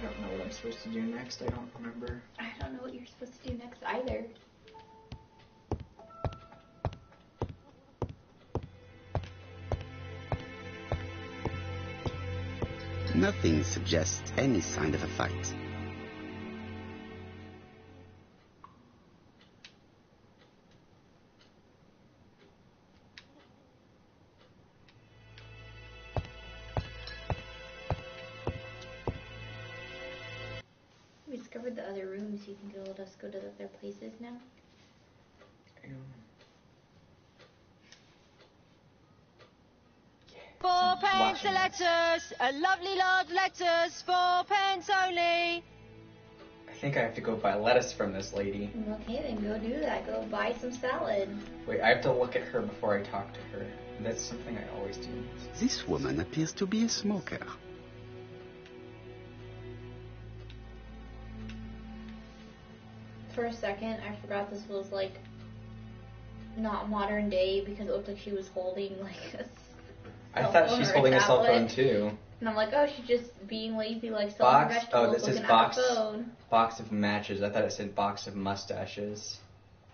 don't know what I'm supposed to do next. I don't remember. I don't know what you're supposed to do next either. Nothing suggests any sign of a fight. We discovered the other rooms. You think it'll let us go to the other places now? £4 a lettuce, a lovely large lettuce, £4 only. I think I have to go buy lettuce from this lady. Okay, then go do that. Go buy some salad. Wait, I have to look at her before I talk to her. That's something I always do. This woman appears to be a smoker. For a second, I forgot this was like not modern day because it looked like she was holding like a I thought she's holding a cell phone too. And I'm like, oh, she's just being lazy, like selling vegetables, oh, this looking is at box, her phone. box of matches. I thought it said box of mustaches.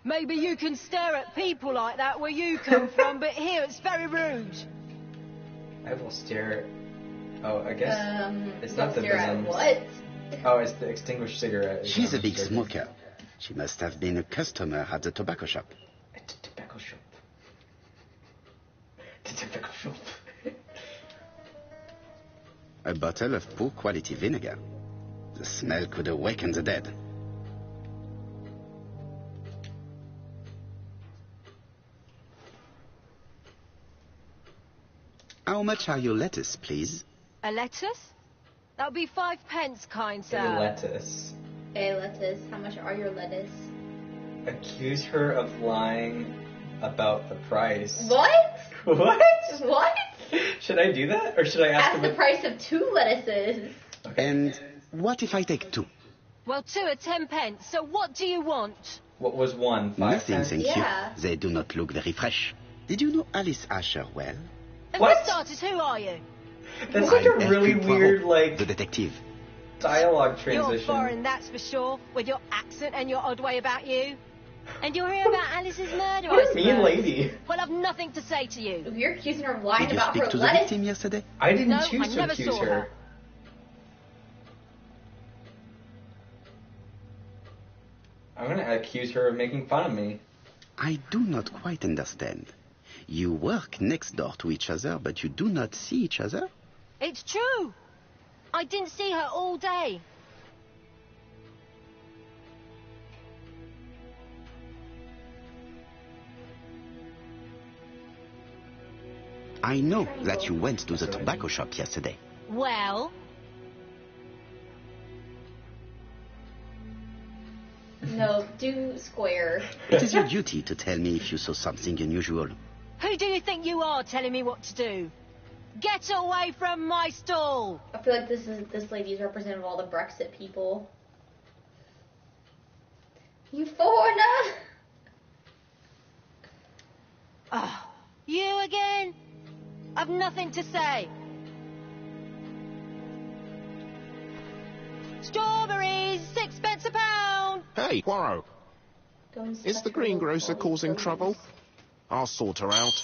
Maybe you can stare at people like that where you come from, but here it's very rude. I will stare at... Oh, I guess it's not the stare at visms. what? Oh, it's the extinguished cigarette. She's a big smoker. She must have been a customer at the tobacco shop. At the tobacco shop. The tobacco shop. A bottle of poor quality vinegar. The smell could awaken the dead. How much are your lettuce, please? A lettuce? That'll be 5 pence, kind sir. A lettuce. Hey, lettuce. How much are your lettuce? Accuse her of lying about the price. What? What? What? Should I do that? Or should I ask Ask him the price of 2 lettuces. Okay. And what if I take 2? Well, 2 are 10 pence, so what do you want? What was 1? 5 Nothing, cents? thank Yeah. you. They do not look very fresh. Did you know Alice Asher well? And What? for starters, who are you? That's like a I'm really Hercule weird, Poirot, like, the detective. dialogue You're transition. foreign, that's for sure, with your accent and your odd way about you. And you're here about Alice's murder, I What a mean suppose. lady. Well, I've nothing to say to you. You're accusing her of lying Did you about speak her to the lettuce. victim yesterday? I didn't No, choose I to never accuse saw her. her. I'm gonna accuse her of making fun of me. I do not quite understand. You work next door to each other, but you do not see each other? It's true. I didn't see her all day. I know that you went to the tobacco shop yesterday. Well, No, do square. It is your duty to tell me if you saw something unusual. who do you think you are telling me what to do? Get away from my stall! I feel like this lady is representative of all the Brexit people. You foreigner! Oh, you again? I've nothing to say. Strawberries, 6 pence a pound. Hey, Poirot. Is the greengrocer causing trouble? I'll sort her out.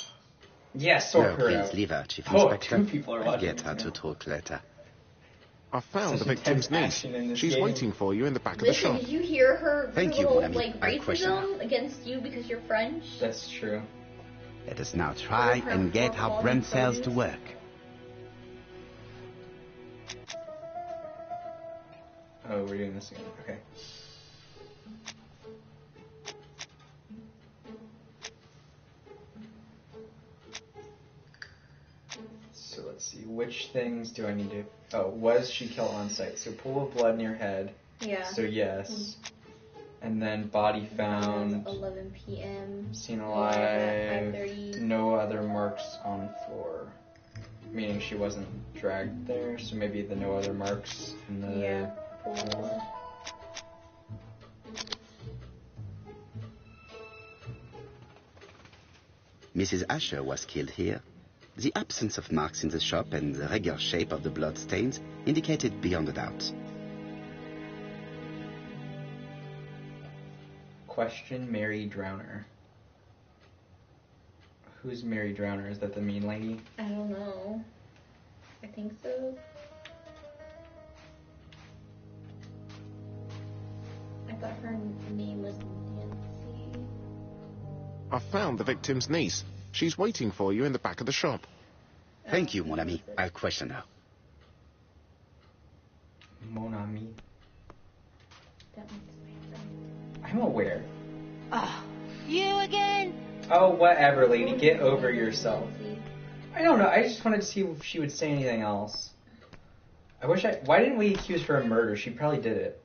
Yeah, sort No, her please out. leave her, Chief Oh, Inspector. 2 people are I'll watching get her this to now. talk later. I found Such the victim's intense niece. action in this She's game. waiting for you in the back of the Listen, shop. did you hear her Thank you, little, mon ami. like, I question racism against you because you're French? That's true. Let us now try and get our brand cells to work. Oh, we're doing this again. Okay. So let's see. Which things do I need to... Oh, was she killed on site? So pool of blood near head. Yeah. So yes. And then body found. 11 p.m. Seen At alive. 5:30. No other marks on floor. Meaning she wasn't dragged there. So maybe the no other marks in the... Yeah. Pool. Mrs. Asher was killed here. The absence of marks in the shop and the regular shape of the blood stains indicated beyond a doubt. Question Mary Drowner. Who's Mary Drowner? Is that the mean lady? I don't know. I think so. I thought her name was Nancy. I found the victim's niece. She's waiting for you in the back of the shop. Thank you, mon ami. I'll question her. Mon ami. That means my friend. I'm aware. Oh, you again? Oh, whatever, lady. Get over yourself. I don't know. I just wanted to see if she would say anything else. Why didn't we accuse her of murder? She probably did it.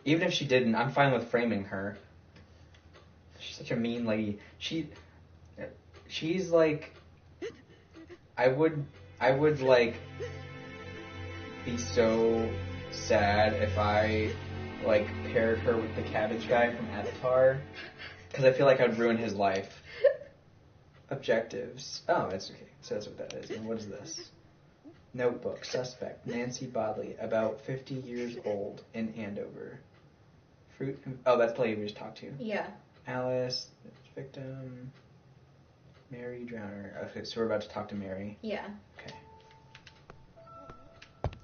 Even if she didn't, I'm fine with framing her. She's such a mean lady. She's like... I would like be so sad if I like paired her with the cabbage guy from Avatar, because I feel like I'd ruin his life. Objectives. Oh, that's okay. So that's what that is. And what is this? Notebook. Suspect. Nancy Bodley. About 50 years old. In Andover. Fruit. Oh, that's the lady we just talked to. Yeah. Alice. Victim. Mary Drowner. Okay, so we're about to talk to Mary. Yeah. Okay.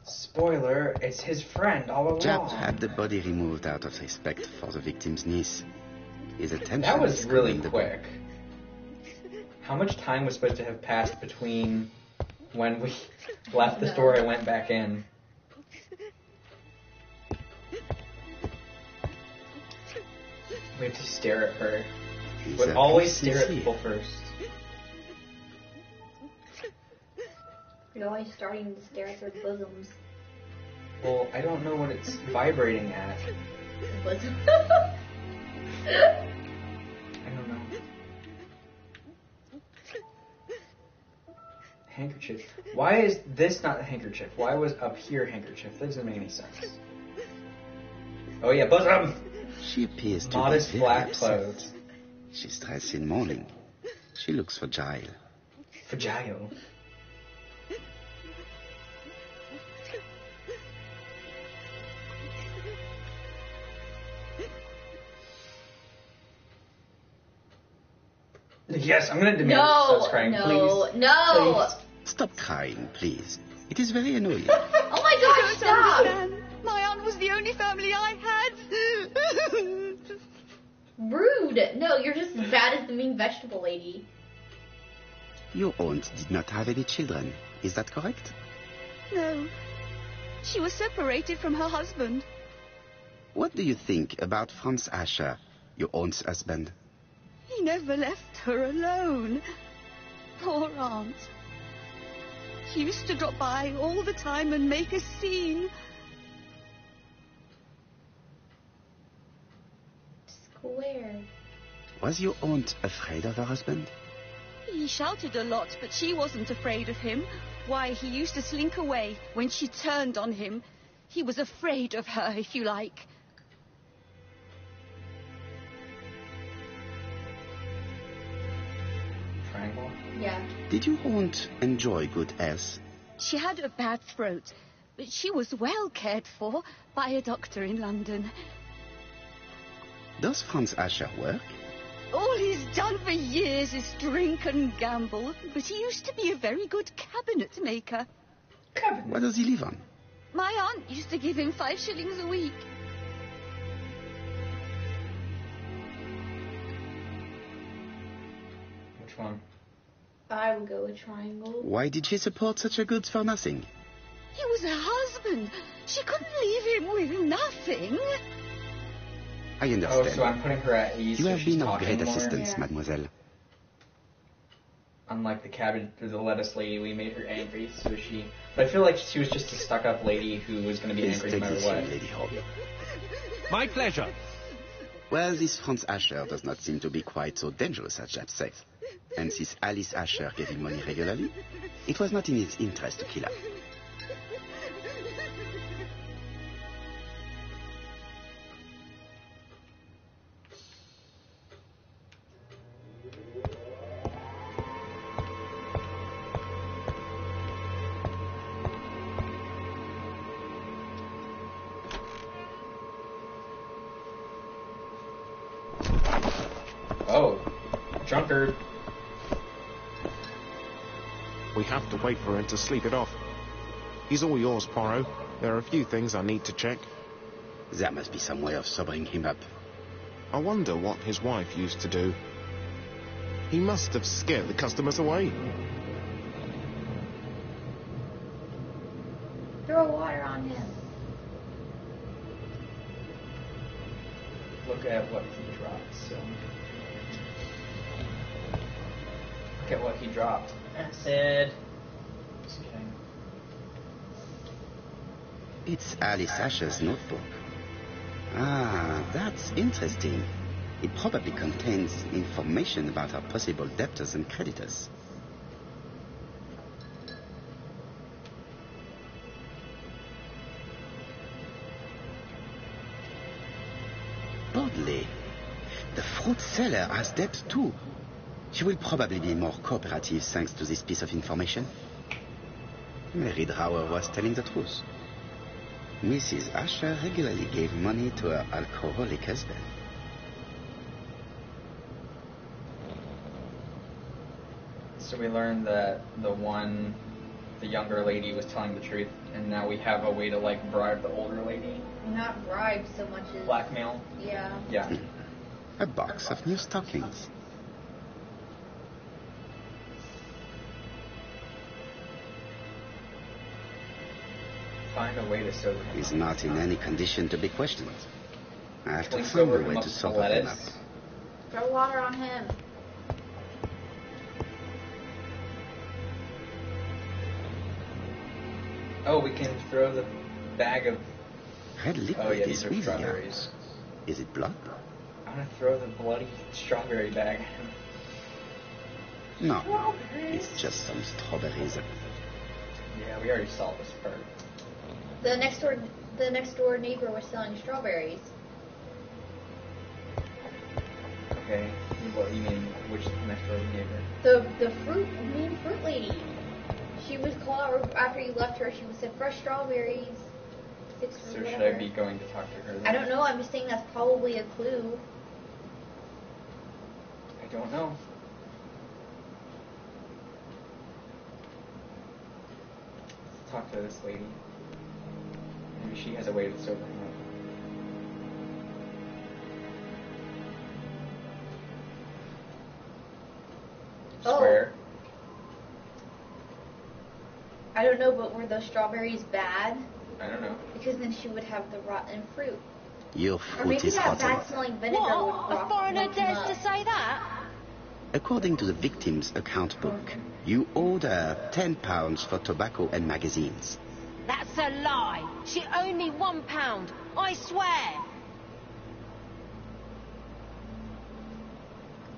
Spoiler, it's his friend all along. Japp had the body removed out of respect for the victim's niece. His attention That was is really commendable. quick. How much time was supposed to have passed between when we left the store and went back in? We have to stare at her. He's We a always bit stare at sincere. people first. You're always starting to stare at their bosoms. Well, I don't know what it's vibrating at. Bosom. I don't know. Handkerchief. Why is this not a handkerchief? Why was up here handkerchief? That doesn't make any sense. Oh yeah, bosom! She appears to Modest be very black upset. clothes. She's dressed in mourning. She looks fragile. Fragile. Yes, I'm gonna demand she stops crying, please. No. Please. Stop crying, please. It is very annoying. Oh my gosh, stop! My aunt was the only family I had. Rude. No, you're just as bad as the mean vegetable lady. Your aunt did not have any children. Is that correct? No. She was separated from her husband. What do you think about Franz Asher, your aunt's husband? He never left her alone. Poor aunt. She used to drop by all the time and make a scene. Square. Was your aunt afraid of her husband? He shouted a lot, but she wasn't afraid of him. Why, he used to slink away when she turned on him. He was afraid of her, if you like. Triangle? Yeah. Did your aunt enjoy good health? She had a bad throat, but she was well cared for by a doctor in London. Does Franz Asher work? All he's done for years is drink and gamble, but he used to be a very good cabinet maker. What does he live on? My aunt used to give him 5 shillings a week. Which one? I would go with triangle. Why did she support such a goods for nothing? He was her husband. She couldn't leave him with nothing. I Oh, understand. so I'm putting her at ease. You so have she's been of talking great more. assistance, Yeah. mademoiselle. Unlike the cabbage or the lettuce lady, we made her angry, so she... But I feel like she was just a stuck-up lady who was going to be Please angry take no matter this what. in, Lady Hobby. My pleasure. Well, this Franz Asher does not seem to be quite so dangerous as Japp says. And since Alice Asher gave him money regularly, it was not in his interest to kill her. Oh, drunkard. We have to wait for him to sleep it off. He's all yours, Poirot. There are a few things I need to check. There must be some way of sobering him up. I wonder what his wife used to do. He must have scared the customers away. Throw water on him. Look at what he dropped. So. Look at what he dropped. Acid. Just kidding. It's Alice Asher's notebook. Ah, that's interesting. It probably contains information about our possible debtors and creditors. Bodley. The fruit seller has debt too. She will probably be more cooperative thanks to this piece of information. Mary Drower was telling the truth. Mrs. Asher regularly gave money to her alcoholic husband. So we learned that the younger lady was telling the truth, and now we have a way to like bribe the older lady. Not bribe so much as Blackmail. Yeah. Yeah. A box of new stockings. Find a way to sober him He's up. not in any condition to be questioned. I have to Can we find sober a way him up to with sober him up. lettuce? Throw water on him. Oh, we can throw the bag of. Red liquid Oh yeah, is these are really young. strawberries. Is it blood? I'm gonna throw the bloody strawberry bag. No, it's just some strawberries. Yeah, we already saw this part. The next door neighbor was selling strawberries. Okay. What you mean? Which next door neighbor? The fruit lady. She was called out after you left her. She said fresh strawberries. So should I be going to talk to her then? I don't know. I'm just saying that's probably a clue. I don't know. Let's talk to this lady. Maybe she has a way to sober him up. Oh. Swear. I don't know, but were those strawberries bad? I don't know. Because then she would have the rotten fruit. Your Or fruit maybe is that rotten. bad-smelling vinegar would What? A rock foreigner them dares up. to say that? According to the victim's account book, you owed her £10 for tobacco and magazines. That's a lie. She owed me £1. I swear.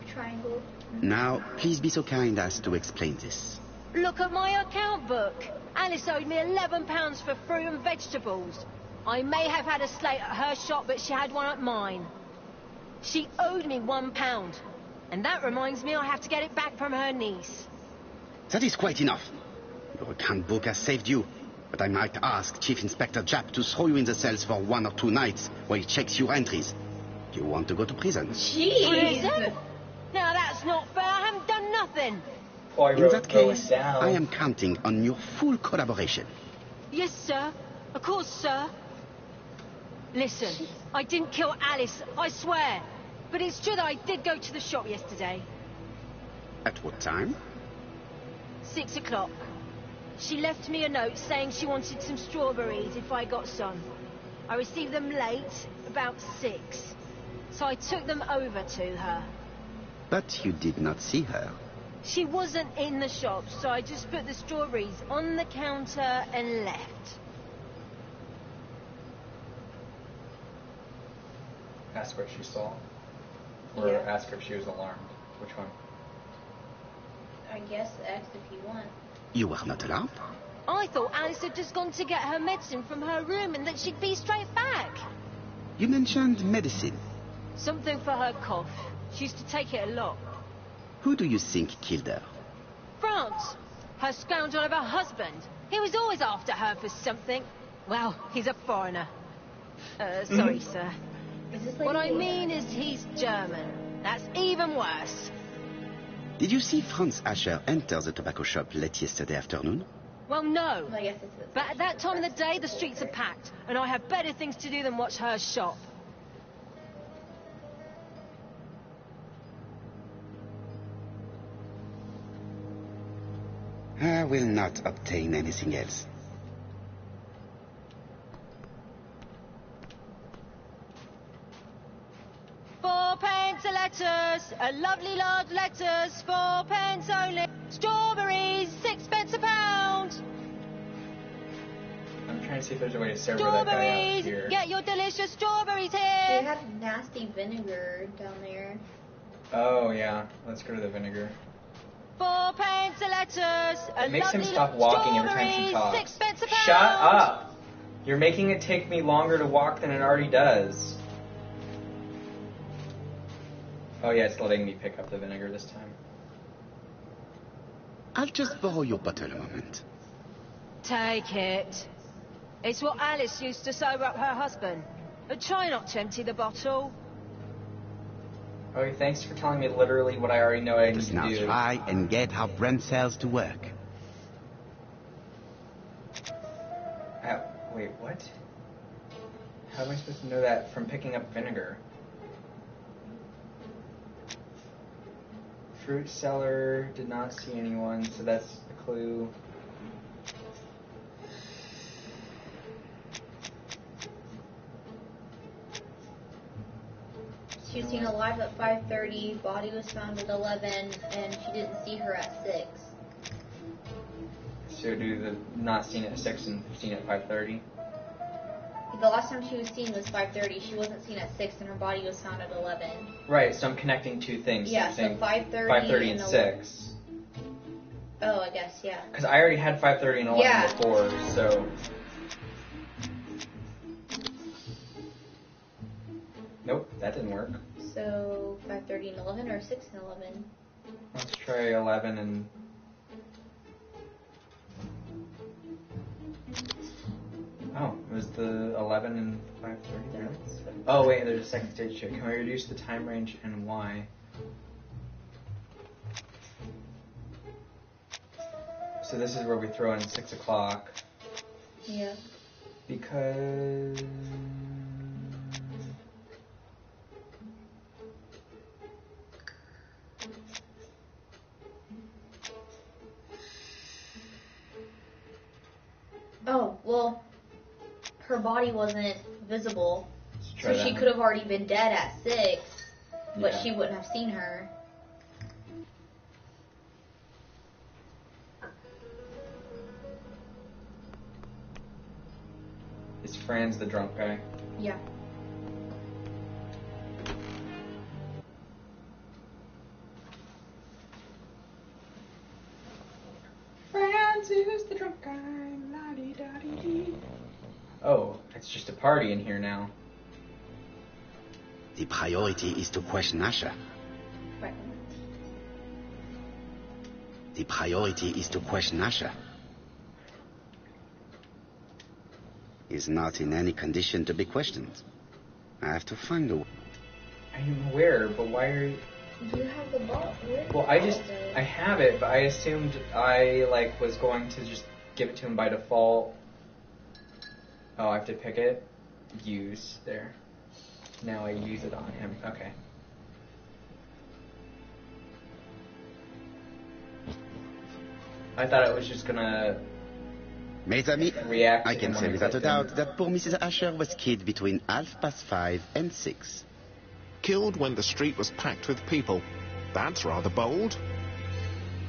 Triangle. Now, please be so kind as to explain this. Look at my account book. Alice owed me £11 for fruit and vegetables. I may have had a slate at her shop, but she had one at mine. She owed me £1. And that reminds me I have to get it back from her niece. That is quite enough. Your account book has saved you, but I might ask Chief Inspector Japp to throw you in the cells for 1 or 2 nights while he checks your entries. Do you want to go to prison? Jeez. Prison? Now that's not fair. I haven't done nothing. Oh, I In wrote that going case, down. I am counting on your full collaboration. Yes, sir. Of course, sir. Listen, I didn't kill Alice, I swear. But it's true that I did go to the shop yesterday. At what time? 6 o'clock. She left me a note saying she wanted some strawberries if I got some. I received them late, about 6. So I took them over to her. But you did not see her. She wasn't in the shop, so I just put the strawberries on the counter and left. Ask what she saw. Or Yeah. ask her if she was alarmed. Which one? I guess X if you want. You were not alarmed? I thought Alice had just gone to get her medicine from her room and that she'd be straight back. You mentioned medicine. Something for her cough. She used to take it a lot. Who do you think killed her? France. Her scoundrel of a husband. He was always after her for something. Well, he's a foreigner. Sorry, sir. Is this lady What I gay? mean is he's German. That's even worse. Did you see Franz Asher enter the tobacco shop late yesterday afternoon? Well, no. I guess it's But at that time of the day, the streets are packed, and I have better things to do than watch her shop. I will not obtain anything else. £4 a letters, a lovely large letters, 4 pence only. Strawberries, 6 pence a pound. I'm trying to see if there's a way to serve that guy out Strawberries, here. get your delicious strawberries They here. had nasty vinegar down there. Oh, yeah. Let's go to the vinegar. 4 pence a letters, a It makes him lovely stop walking every time she strawberries, talks. 6 pence a pound. Shut up! You're making it take me longer to walk than it already does. Oh yeah, it's letting me pick up the vinegar this time. I'll just borrow your bottle a moment. Take it. It's what Alice used to sober up her husband. But try not to empty the bottle. Okay, thanks for telling me literally what I already know I need Just to now do. try and get our brain cells to work. Wait, what? How am I supposed to know that from picking up vinegar? Fruit cellar, did not see anyone, so that's the clue. She was seen alive at 5:30, body was found at 11, and she didn't see her at 6. So do the not seen at 6 and seen at 5:30? The last time she was seen was 5:30. She wasn't seen at 6, and her body was found at 11. Right, so I'm connecting two things. Yeah, I'm so saying 5:30 5:30 and 11. 6. Oh, I guess, yeah. Because I already had 5:30 and 11 Yeah. before, so... Nope, that didn't work. So 5:30 and 11, or 6 and 11? Let's try 11 and... Oh, it was the 11 and 5:30, really? Oh wait, there's a second stage check. Can we reduce the time range and why? So this is where we throw in 6 o'clock. Yeah. Because... Oh, well, her body wasn't visible, Let's try so that she one. could have already been dead at 6, but Yeah. she wouldn't have seen her. Is Franz the drunk guy? Yeah. Franz is the drunk guy. La-dee-da-dee-dee. Oh, it's just a party in here now. The priority is to question Asher. Right. The priority is to question Asher. He's not in any condition to be questioned. I have to find a way. I'm aware, but why are you... You have the ball. Well, I have it, but I assumed I, was going to just give it to him by default. Oh, I have to pick it? Use. There. Now I use it on him. Okay. I thought it was just gonna Mes amis, react to I can him say when without a clicked him. doubt that poor Mrs. Asher was killed between 5:30 and 6. Killed when the street was packed with people. That's rather bold.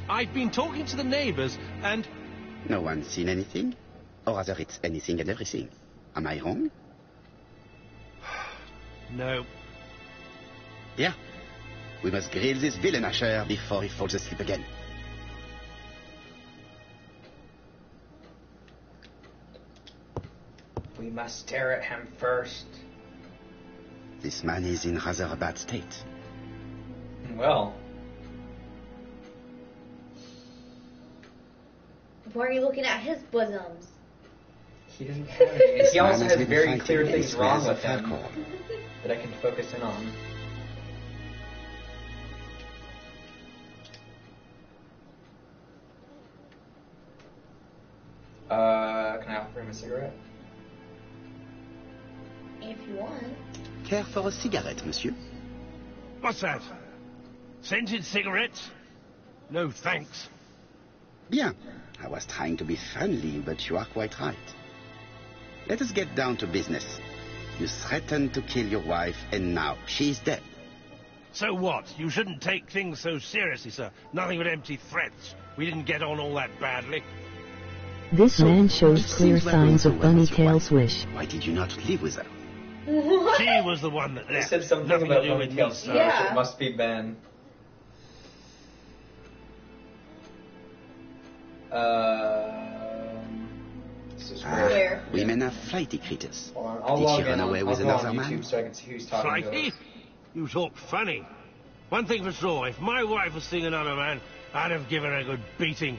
I've been talking to the neighbours, and No one's seen anything? Or rather, it's anything and everything. Am I wrong? no. Yeah. We must grill this villain Asher before he falls asleep again. We must stare at him first. This man is in rather a bad state. Well, Why are you looking at his bosoms? he doesn't have any. This He man also has has been very fighting clear and things wrong smells with of him alcohol. that I can focus in on. offer him a cigarette? If you want. Care for a cigarette, monsieur? What's that? Scented cigarettes? No, thanks. Bien. I was trying to be friendly, but you are quite right. Let us get down to business. You threatened to kill your wife, and now she is dead. So what? You shouldn't take things so seriously, sir. Nothing but empty threats. We didn't get on all that badly. This man shows It clear seems we're signs going of so well with your Bunnytail's wife. wish. Why did you not live with her? What? She was the one that They left. said something Nothing about to do with me, Ponytail's sir. wish. Yeah. It must be Ben. This is weird. Where? Women are flighty creatures. Hold on, I'll Did log she run in. away I'll with go on another YouTube man? so I can see who's talking to Flighty? us. You talk funny. One thing for sure, if my wife was seeing another man, I'd have given her a good beating.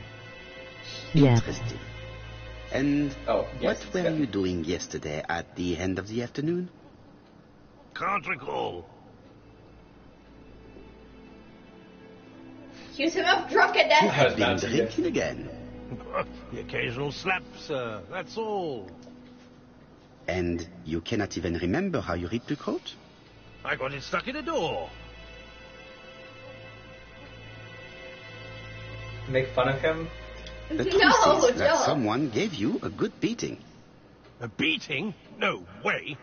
Yeah. Interesting. And Oh, yes, what were it's you doing yesterday at the end of the afternoon? Can't recall. Accuse him of drunkenness. I was Have been about to drinking again. The occasional slap, sir. That's all. And you cannot even remember how you ripped the coat? I got it stuck in a door. Make fun of him? The truth No, is that no. someone gave you a good beating. A beating? No way.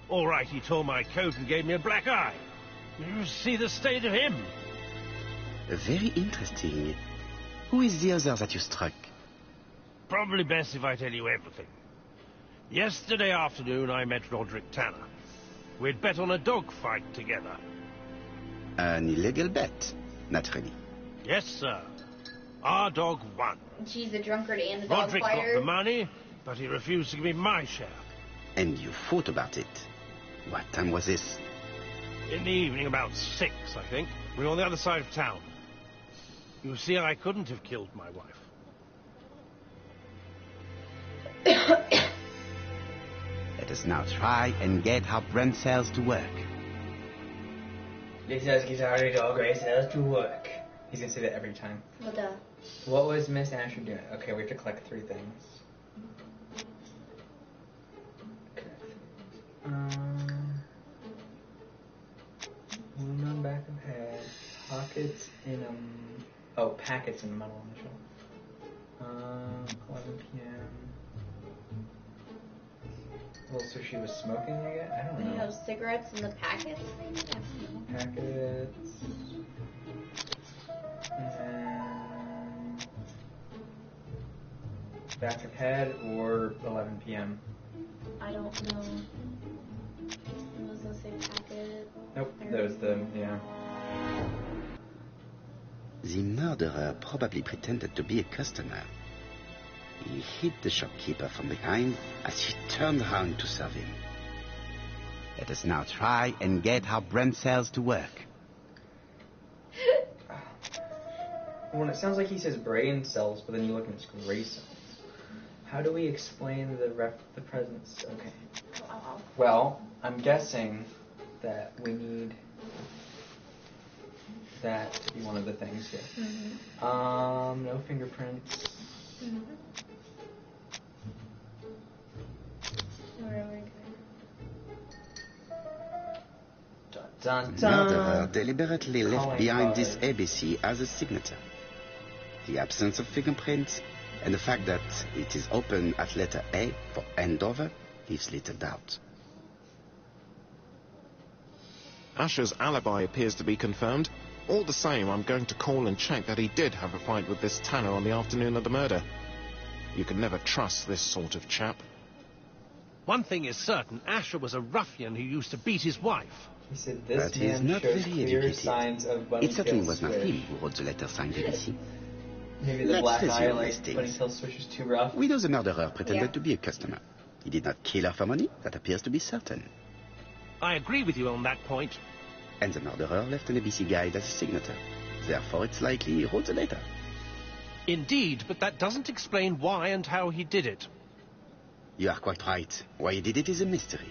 All right, he tore my coat and gave me a black eye. You see the state of him? Very interesting. Who is the other that you struck? Probably best if I tell you everything. Yesterday afternoon, I met Roderick Tanner. We'd bet on a dog fight together. An illegal bet, naturally. Yes, sir. Our dog won. She's a drunkard and a dog Roderick got fighter. the money, but he refused to give me my share. And you fought about it. What time was this? In the evening, about 6, I think. We were on the other side of town. You see, I couldn't have killed my wife. Let us now try and get our brain cells to work. This does get our dog race cells to work. He's gonna say that every time. What the? What was Miss Asher doing? Okay, we have to collect 3 things. Okay. Aluminum back of head, pockets in oh, packets in the metal initial. 11 p.m. Well, so she was smoking again? I don't You know. have cigarettes in the packets? Packets. And then back of head or 11 p.m. I don't know. It was gonna say packet. Nope, that was the, yeah. The murderer probably pretended to be a customer. He hit the shopkeeper from behind as he turned around to serve him. Let us now try and get our brain cells to work. Well, it sounds like he says brain cells, but then you look and it's gray cells. How do we explain the presence? Okay. Well, I'm guessing that we need that to be one of the things here. Mm-hmm. No fingerprints. Mm-hmm. Where are we going? Dun, The dun, murderer dun. deliberately left Calling behind this card. ABC as a signature. The absence of fingerprints and the fact that it is open at letter A for Andover leaves little doubt. Asher's alibi appears to be confirmed. All the same, I'm going to call and check that he did have a fight with this Tanner on the afternoon of the murder. You can never trust this sort of chap. One thing is certain, Asher was a ruffian who used to beat his wife. He said this But he is man not shows very clear educated. signs of bunny It certainly tail was not switch. him who wrote the letter signed ABC. Maybe the Let's black eye, resume like these things. bunny tail switch is too rough. We know the murderer pretended Yeah. to be a customer. He did not kill her for money, that appears to be certain. I agree with you on that point. And the murderer left an ABC guide as a signature. Therefore, it's likely he wrote the letter. Indeed, but that doesn't explain why and how he did it. You are quite right. Why he did it is a mystery.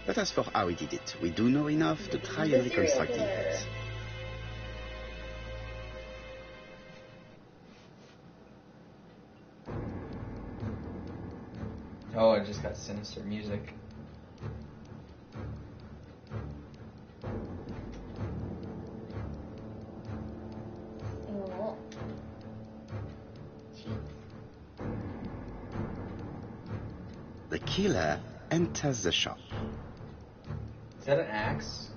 But as for how he did it, we do know enough to try and reconstruct the events. Oh, I just got sinister music. Oh. Jeez. The killer enters the shop. Is that an axe?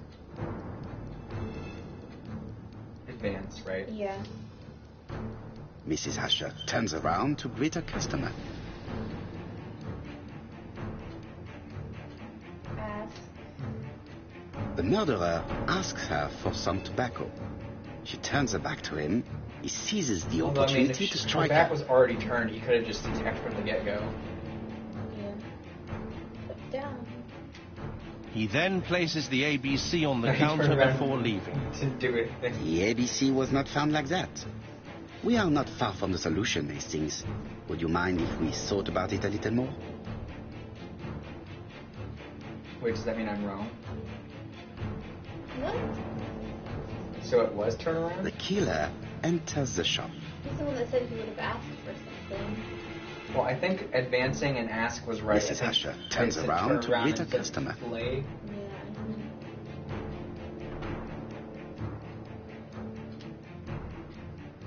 Advance, right? Yeah. Mrs. Asher turns around to greet a customer. Ask. The murderer asks her for some tobacco. She turns her back to him. He seizes the Although, I mean, opportunity if to her strike back her. was already turned, he could have just attacked from the get-go. Yeah. Put down. He then places the ABC on the He counter turned around before leaving. to do it. The ABC was not found like that. We are not far from the solution, Hastings. Would you mind if we thought about it a little more? Wait, does that mean I'm wrong? What? So it was turnaround? The killer enters the shop. He's the one that said he would have asked for something. Well, I think advancing and ask was right. I Mrs. think Asher I turns said around turn to around greet a instead of customer. play. Yeah.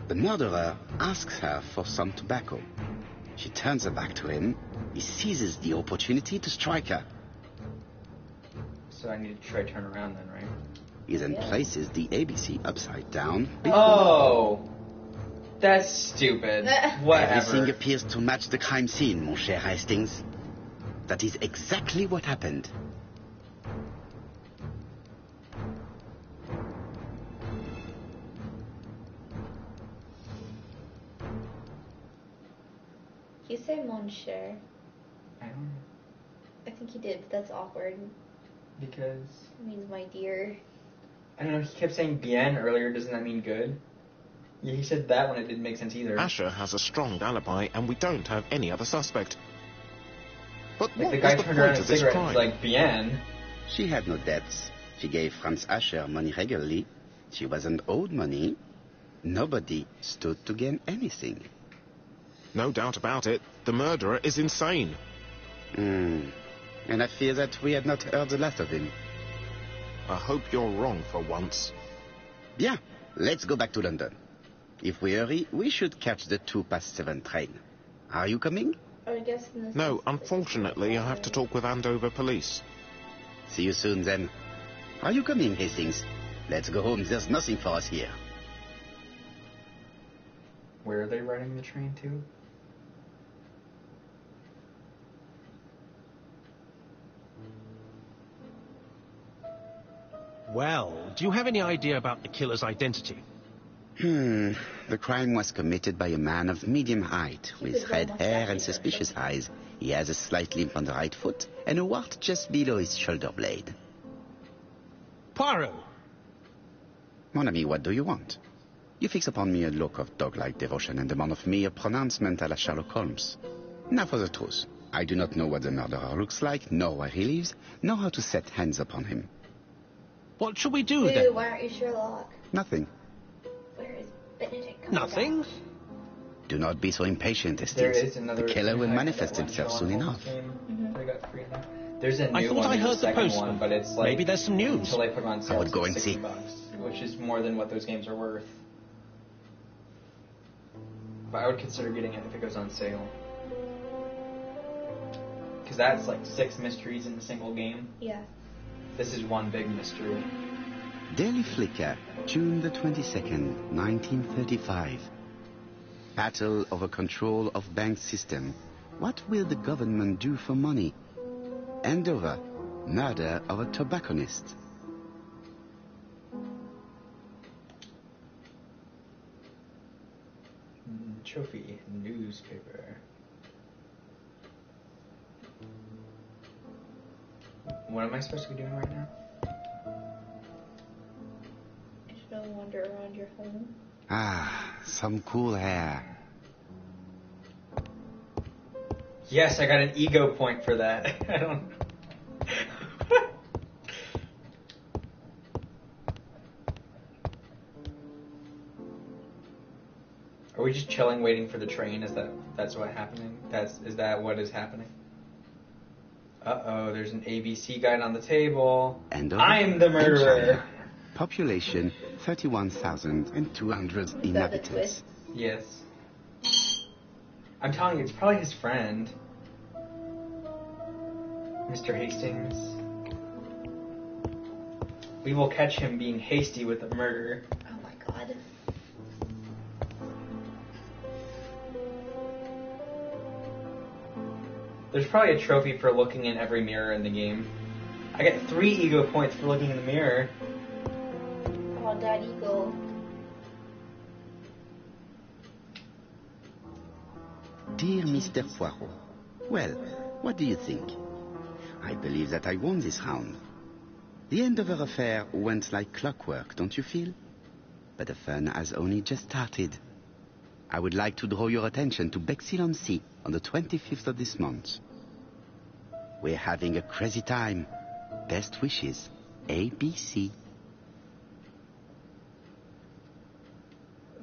The murderer asks her for some tobacco. She turns her back to him. He seizes the opportunity to strike her. So I need to try turn around then, right? He then places the ABC upside down. Oh! That's stupid. Everything Whatever. appears to match the crime scene, mon cher Hastings. That is exactly what happened. He said mon cher. I don't know. I think he did, but that's awkward. Because... It means my dear. I don't know, he kept saying bien earlier, doesn't that mean good? Yeah, he said that when it didn't make sense either. Asher has a strong alibi, and we don't have any other suspect. But Like what the was guy the turned around point a of this cigarette and was crime? like, bien. She had no debts. She gave Franz Asher money regularly. She wasn't owed money. Nobody stood to gain anything. No doubt about it, the murderer is insane. And I fear that we had not heard the last of him. I hope you're wrong for once. Bien, let's go back to London. If we hurry, we should catch the 7:02 train. Are you coming? I guess in this No, is- unfortunately, I have to talk with Andover police. See you soon, then. Are you coming, Hastings? Let's go home. There's nothing for us here. Where are they riding the train to? Well, do you have any idea about the killer's identity? The crime was committed by a man of medium height, with red hair and suspicious eyes. He has a slight limp on the right foot and a wart just below his shoulder blade. Poirot! Mon ami, what do you want? You fix upon me a look of dog-like devotion and demand of me a pronouncement à la Sherlock Holmes. Now for the truth. I do not know what the murderer looks like, nor where he lives, nor how to set hands upon him. What should we do Dude, then? why aren't you Sherlock? Nothing. Where is Benedict coming Nothing? back? Do not be so impatient, There Hastings. is another... The killer will I manifest that one himself Sherlock soon Holmes enough. game. I got 3 now. There's a new I thought one. I there's heard a the second postman. one, but it's like... Maybe there's some news. Until they put it on sale, I would it's go like and see. $60, which is more than what those games are worth. But I would consider getting it if it goes on sale. Because that's like 6 mysteries in a single game. Yeah. This is one big mystery. Daily Flicker, June the 22nd, 1935. Battle over control of bank system. What will the government do for money? Andover, murder of a tobacconist. Trophy newspaper. What am I supposed to be doing right now? You should wander around your home. Ah, some cool hair. Yes, I got an ego point for that. I don't... Are we just chilling, waiting for the train? That's what's happening? Is that what is happening? Uh-oh, there's an ABC guide on the table. And I'm the murderer. Population 31,200 Got the inhabitants. twist. Yes. I'm telling you, it's probably his friend. Mr. Hastings. We will catch him being hasty with the murder. Oh my god. There's probably a trophy for looking in every mirror in the game. I get 3 ego points for looking in the mirror. Oh, Dad Eagle. Dear Mr. Poirot, well, what do you think? I believe that I won this round. The end of our affair went like clockwork, don't you feel? But the fun has only just started. I would like to draw your attention to Bexhill-on-Sea on the 25th of this month. We're having a crazy time. Best wishes, ABC.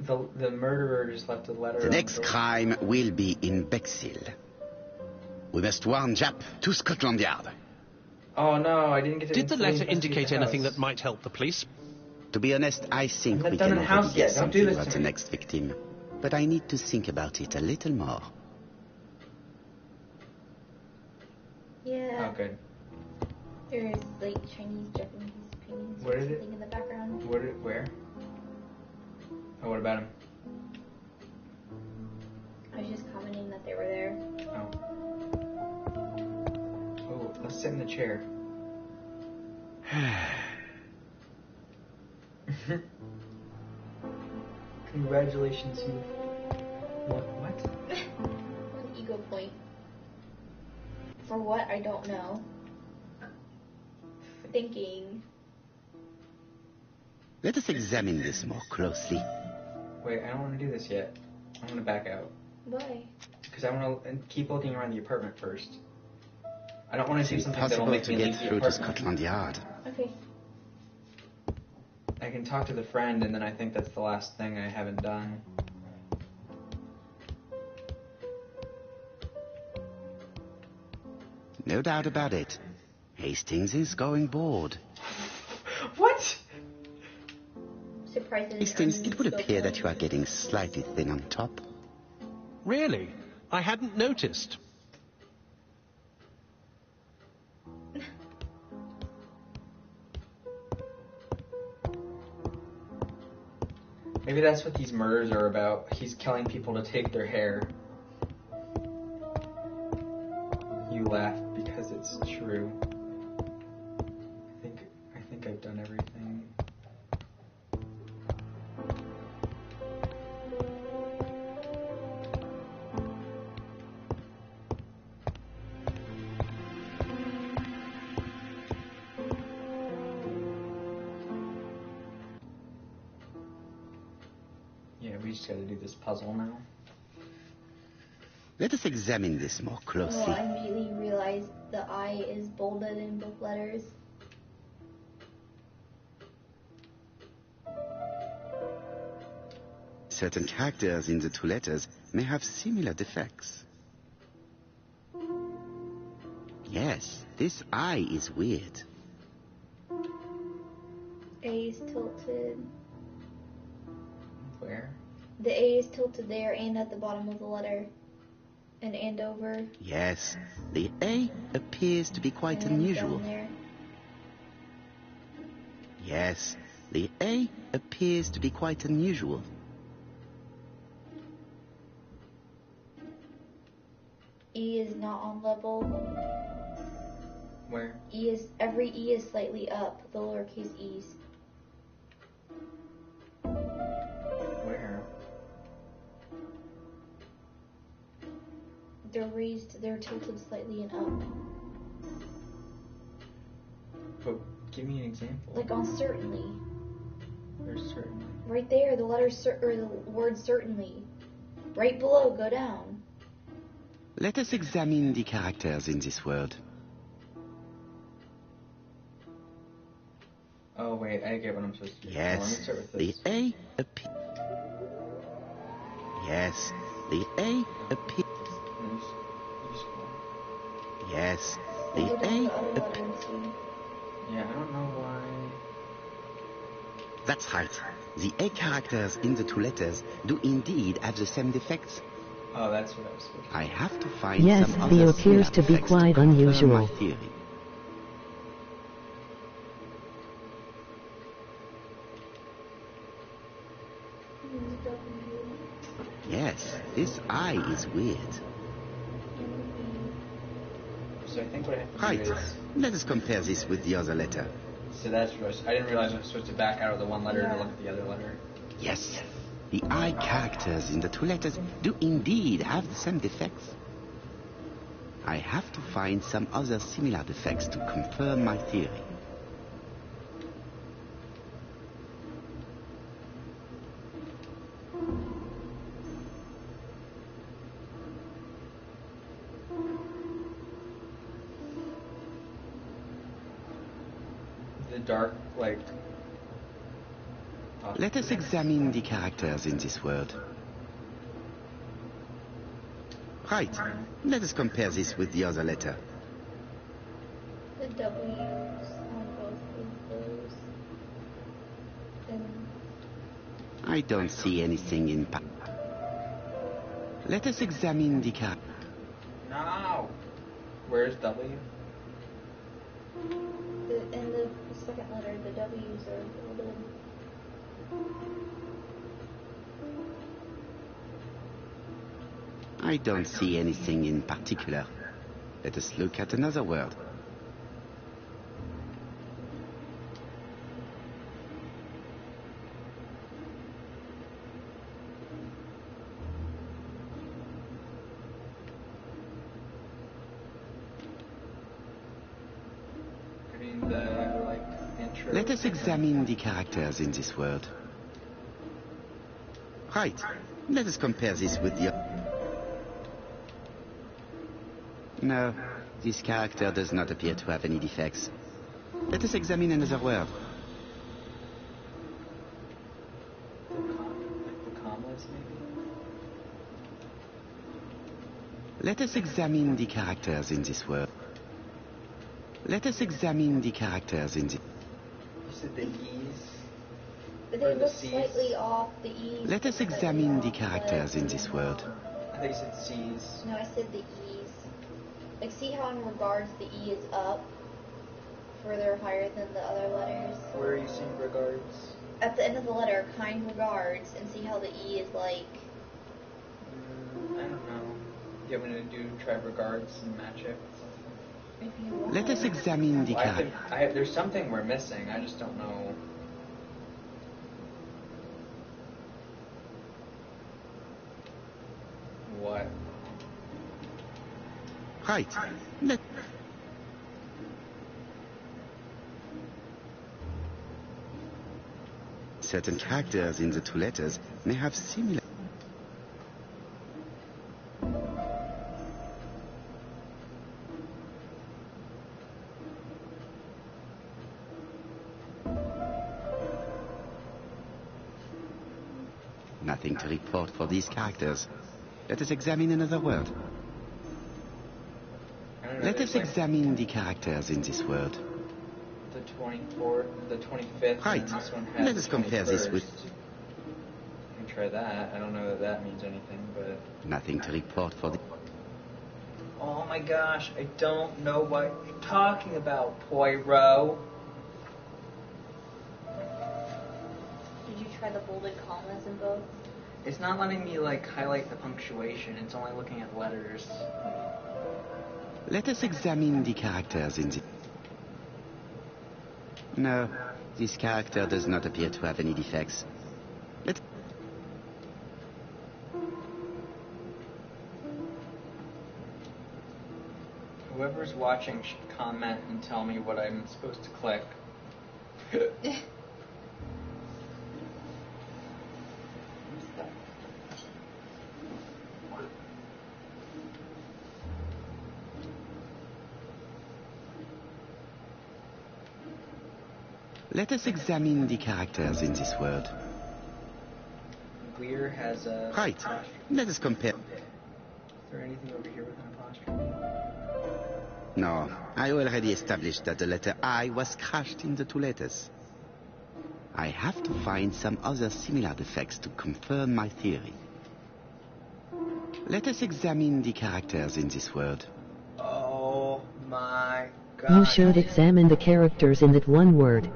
The murderer just left a letter. The next crime will be in Bexhill. We must warn Jap to Scotland Yard. Oh no, I didn't get to. Did the letter investigate indicate the anything house. that might help the police? To be honest, I think I'm we not done can in the house already yet. guess Don't do something this about to the me. next victim. But I need to think about it a little more. Yeah. Oh, good. There's like Chinese, Japanese paintings What or is it? something in the background. Where? Oh, what about him? I was just commenting that they were there. Oh. Oh, let's sit in the chair. Congratulations, you. What? One ego point. For what? I don't know. Thinking. Let us examine this more closely. Wait, I don't want to do this yet. I'm gonna back out Why? because I want to keep looking around the apartment first. I don't want to do It's something that'll impossible make to me get leave the through to apartment. Scotland Yard. Okay. I can talk to the friend, and then I think that's the last thing I haven't done. No doubt about it. Hastings is going bored. What? Surprises. Hastings, it would appear that you are getting slightly thin on top. Really? I hadn't noticed. Maybe that's what these murders are about. He's killing people to take their hair. You laugh because it's true. I think I've done everything. Yeah, we just gotta do this puzzle now. Let us examine this more Oh, closely. I immediately realized the I is bolded in both letters. Certain characters in the two letters may have similar defects. Yes, this I is weird. A is tilted. Where? The A is tilted there and at the bottom of the letter. And over. Yes, the A appears to be quite and unusual. down there. Yes, the A appears to be quite unusual. E is not on level. Where? Every E is slightly up, the lowercase e's. Where? They're tilted slightly and up. But give me an example. Like on certainly. There's certain. Right there, the letter or the word certainly. Right below, go down. Let us examine the characters in this word. Oh wait, I get what I'm supposed to do. Yes, Let me start with the this. A appears. Yes, the A appears. You just- Yes, The Look at A. the other letter and see. Yeah, I don't know why. That's right. The A characters in the two letters do indeed have the same defects. Oh, that's what I was supposed to I have to find Yes, some Theo other appears similar to be defects quite confirm unusual. my theory. Yes, this I is weird. So I think what I have to Right. do is... Let us compare this with the other letter. So that's what I didn't realize I was supposed to back out of the one letter to look at the other letter. Yes, the I characters in the two letters do indeed have the same defects. I have to find some other similar defects to confirm my theory. The dark, like... Let us examine the characters in this word. Right. Let us compare this with the other letter. The W's on both of those. And I don't see anything in... Let us examine the character. No! Where's W? in the second letter, the W's are folded. I don't see anything in particular. Let us look at another word. I mean, the, like, intro... Let us examine the characters in this word. Right. Let us compare this with the... No, this character does not appear to have any defects. Let us examine another word. The commas, maybe? Let us examine the characters in this word. Let us examine the characters in the... You said the E's? But Or they the look C's? slightly off the E's. Let us examine the characters in this word. I think you said C's. No, I said the E's. Like, see how in regards the E is up further higher than the other letters? Where are you seeing regards? At the end of the letter, kind regards, and see how the E is like... I don't know. You want me to try regards and match it? If you want. Let us examine the Well, character. there's something we're missing. I just don't know. What? Right. Let... Certain characters in the two letters may have similar... Nothing to report for these characters. Let us examine another word. I don't know, Let there's us like examine the characters in this word. the 24th, the 25th, Right. and this one has Let us the compare this 21st. with... You can try that. I don't know that that means anything, but... Nothing to report for the... Oh my gosh, I don't know what you're talking about, Poirot. Did you try the bolded commas in both? It's not letting me, like, highlight the punctuation. It's only looking at letters. Let us examine the characters in the... No, this character does not appear to have any defects. Let... Whoever's watching should comment and tell me what I'm supposed to click. Let us examine the characters in this word. Weir has a... Right. apostrophe. Let us compare... Is there anything over here with an apostrophe? No, I already established that the letter I was crushed in the two letters. I have to find some other similar defects to confirm my theory. Let us examine the characters in this word. Oh my god. You should examine the characters in that one word.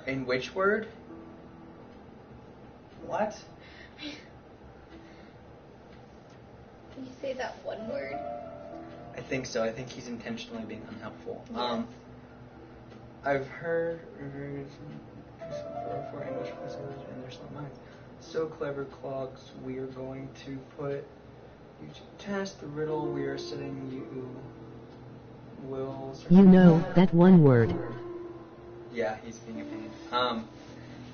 In which word? What? Did you say that one word? I think so. I think he's intentionally being unhelpful. Yeah. I've heard for English professors and their slow minds. So clever, clogs. We are going to put you to test the riddle we are setting you. You know, that one word. Yeah, he's being a pain.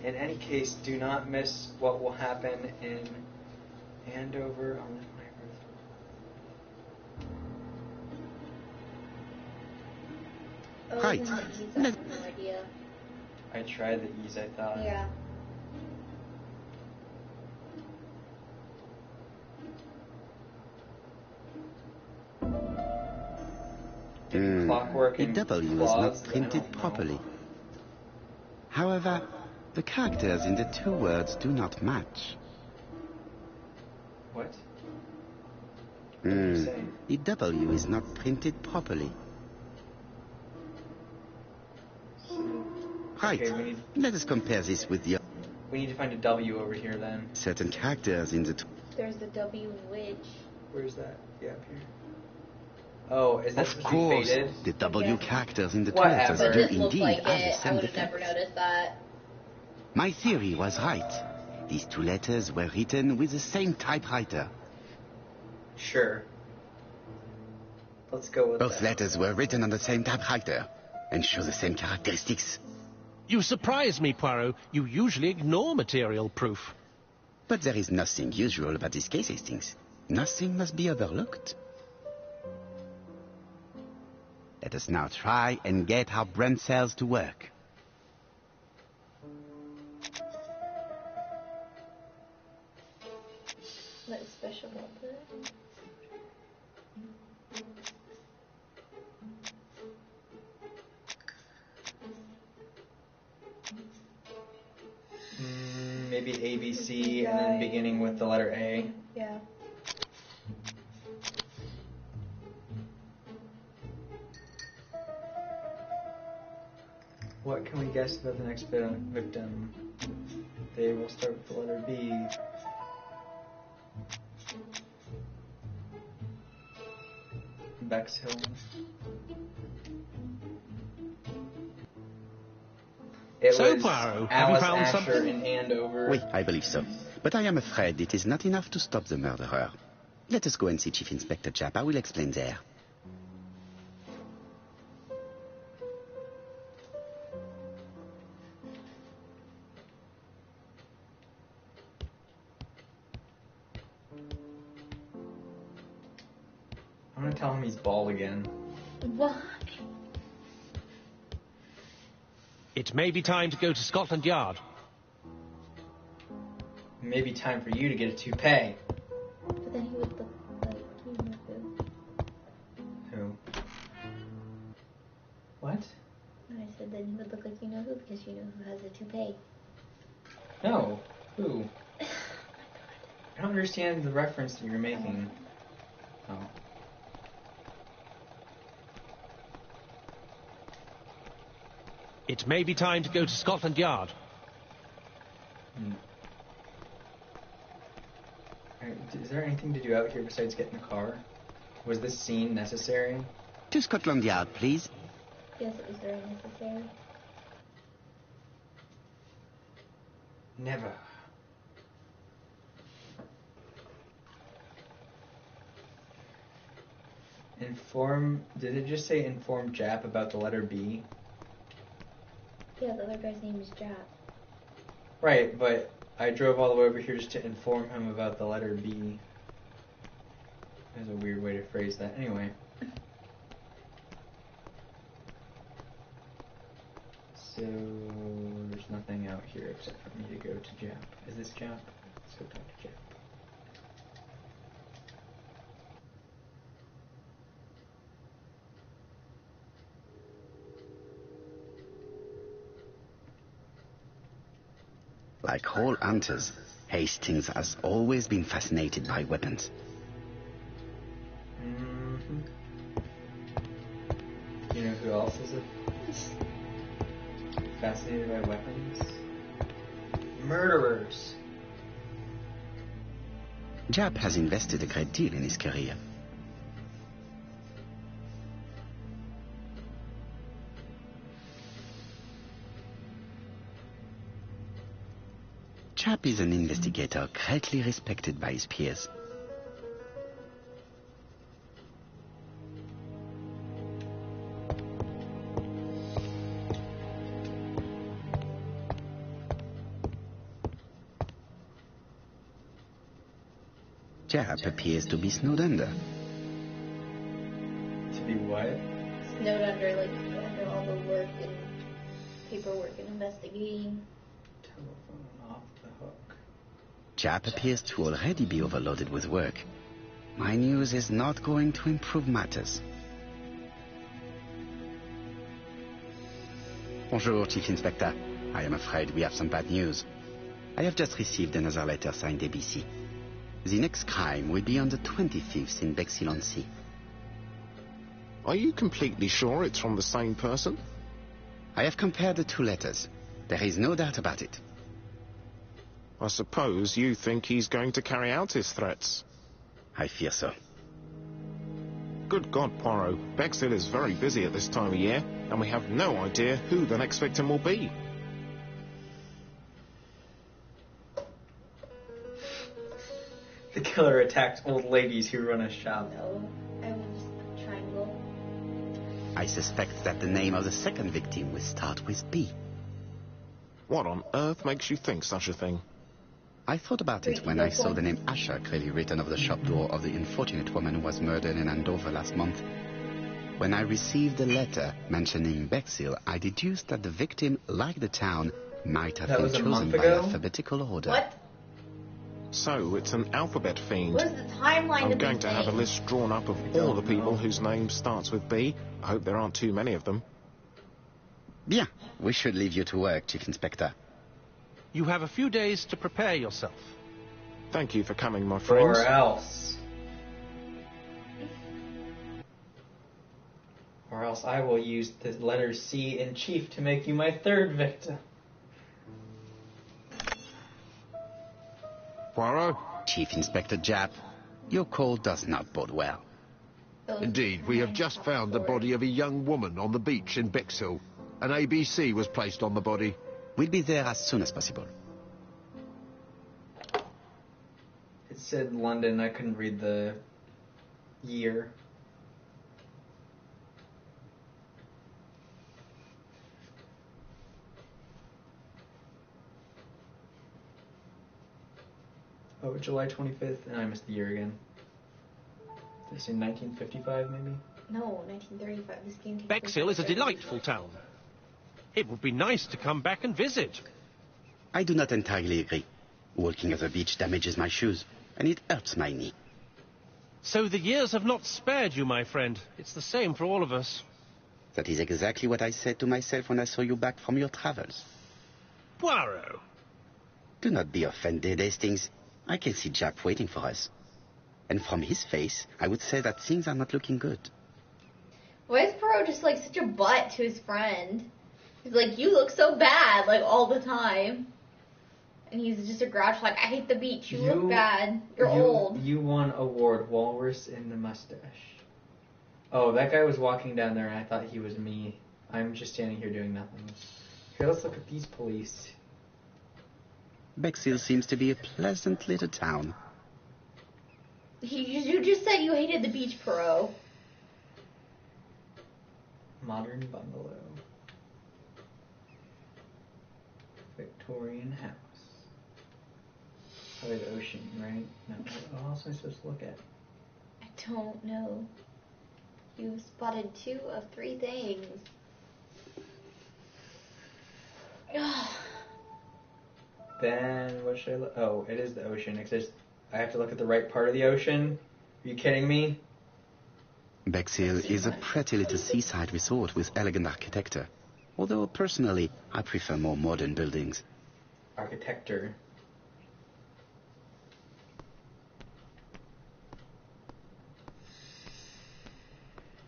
In any case, do not miss what will happen in Andover on the 21st. Right. I have no idea. I tried the E's, I thought. Yeah. Clockwork The and W is claws, not printed properly. However, the characters in the two words do not match. What? What did you say? The W is not printed properly. Right. Okay, we need Let us compare this with the to find a W over here then. certain characters in the There's the W which. Where's that? Yeah, up here. Oh, is that Of supposed to be course, faded? the W Yeah. characters in the two Whatever. letters But do this looked indeed like have the it. I same would have never defects. noticed that. My theory was right. These two letters were written with the same typewriter. Sure. Let's go with Both that. letters were written on the same typewriter and show the same characteristics. You surprise me, Poirot. You usually ignore material proof. But there is nothing usual about this case, Hastings. Nothing must be overlooked. Let us now try and get our brain cells to work. What special method? Maybe A, B, C, and then beginning with the letter A. Yeah. What can we guess about the next victim? They will start with the letter B. Bexhill. It So, was Poirot, have you Alice found Asher something? in Andover. Oui, I believe so. But I am afraid it is not enough to stop the murderer. Let us go and see Chief Inspector Japp. I will explain there. I'm gonna tell him he's bald again. What? It may be time to go to Scotland Yard. Maybe time for you to get a toupee. But then he would look like you know who. Who? What? And I said then he would look like you know who because you know who has a toupee. No. Who? I don't understand the reference that you're making. Oh. It may be time to go to Scotland Yard. Is there anything to do out here besides get in the car? Was this scene necessary? To Scotland Yard, please. Yes, it was very necessary. Never. Did it just say inform Jap about the letter B? Yeah, the other guy's name is Jack. Right, but I drove all the way over here just to inform him about the letter B. That's a weird way to phrase that. Anyway. So, there's nothing out here except for me to go to Jap. Is this Jap? Let's go talk to Jap. Like all hunters, Hastings has always been fascinated by weapons. Mm-hmm. You know who else is fascinated by weapons? Murderers. Jap has invested a great deal in his career. Jap is an investigator greatly respected by his peers. Jap appears to be snowed under. To be what? Snowed under, like, under all the work and paperwork and investigating. Telephone off the hook. Jap appears to already be overloaded with work. My news is not going to improve matters. Bonjour, Chief Inspector. I am afraid we have some bad news. I have just received another letter signed ABC. The next crime will be on the 25th in Bexhill-on-Sea. Are you completely sure it's from the same person? I have compared the two letters. There is no doubt about it. I suppose you think he's going to carry out his threats. I fear so. Good God, Poirot. Bexhill is very busy at this time of year, and we have no idea who the next victim will be. The killer attacked old ladies who run a shop. No, I was just triangle. I suspect that the name of the second victim will start with B. What on earth makes you think such a thing? I thought about it when I saw the name Asher clearly written over the shop door of the unfortunate woman who was murdered in Andover last month. When I received the letter mentioning Bexhill, I deduced that the victim, like the town, might have been chosen by alphabetical order. What? So, it's an alphabet fiend. What is the timeline I'm of going these to have a things? list drawn up of all the people whose name starts with B. I hope there aren't too many of them. Bien. We should leave you to work, Chief Inspector. You have a few days to prepare yourself. Thank you for coming, my friends. Or else. Or else I will use the letter C in Chief to make you my third victim. Poirot? Chief Inspector Jap, your call does not bode well. Indeed, we have just found the body of a young woman on the beach in Bexhill. An ABC was placed on the body. We'll be there as soon as possible. It said London. I couldn't read the year. Oh, July 25th, and I missed the year again. Did I say 1955, maybe? No, 1935. This game takes Bexhill is a delightful town. It would be nice to come back and visit. I do not entirely agree. Walking at the beach damages my shoes, and it hurts my knee. So the years have not spared you, my friend. It's the same for all of us. That is exactly what I said to myself when I saw you back from your travels. Poirot. Do not be offended, Hastings. I can see Jap waiting for us. And from his face, I would say that things are not looking good. Why is Poirot just like such a butt to his friend? He's like, you look so bad, like all the time. And he's just a grouch, like, I hate the beach. You look bad. You're old. You won award, Walrus in the Mustache. Oh, that guy was walking down there and I thought he was me. I'm just standing here doing nothing. Here, let's look at these police. Bexhill seems to be a pleasant little town. You just said you hated the beach, Poirot. Modern bungalow. Victorian house. Probably the ocean, right? No. What else am I supposed to look at? I don't know. You spotted 2 of 3 things. Then what should I look? Oh, it is the ocean. I have to look at the right part of the ocean. Are you kidding me? Bexhill is a pretty little seaside resort with elegant architecture. Although, personally, I prefer more modern buildings. Architecture.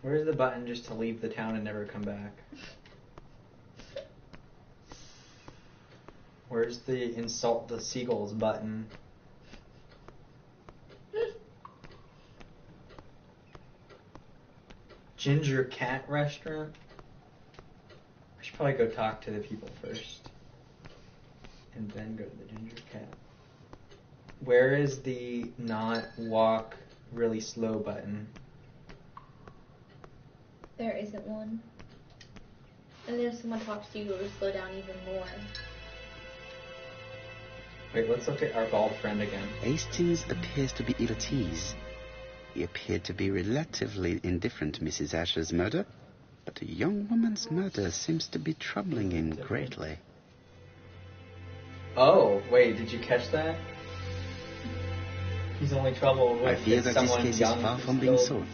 Where's the button just to leave the town and never come back? Where's the insult the seagulls button? Ginger Cat Restaurant? I should probably go talk to the people first. And then go to the Ginger Cat. Where is the not walk really slow button? There isn't one. And then if someone talks to you, it'll slow down even more. Wait, let's look at our bald friend again. Hastings appears to be ill at ease. He appeared to be relatively indifferent to Mrs. Asher's murder, but a young woman's murder seems to be troubling him greatly. Oh, wait, did you catch that? He's only trouble with I fear that this case is far from being solved.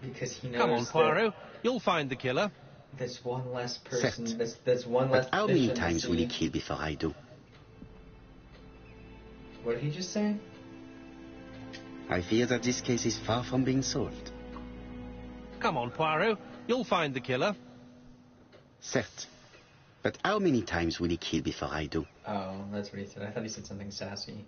Because he knows Come on, Poirot. You'll find the killer. There's one less person. Certes. There's one less. But how many suspicion to times will see. he kill before I do? What did he just say? I fear that this case is far from being solved. Come on, Poirot. You'll find the killer. Certes. But how many times will he kill before I do? Oh, that's what he said. I thought he said something sassy.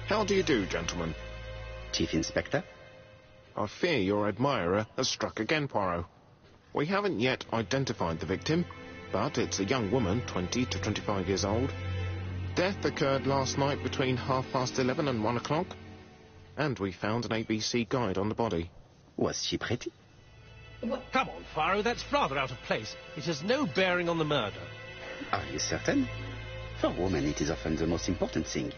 How do you do, gentlemen? Chief Inspector? I fear your admirer has struck again, Poirot. We haven't yet identified the victim, but it's a young woman, 20 to 25 years old. Death occurred last night between 11:30 and 1 o'clock, and we found an ABC guide on the body. Was she pretty? What? Come on, Poirot, that's rather out of place. It has no bearing on the murder. Are you certain? For women, it is often the most important thing.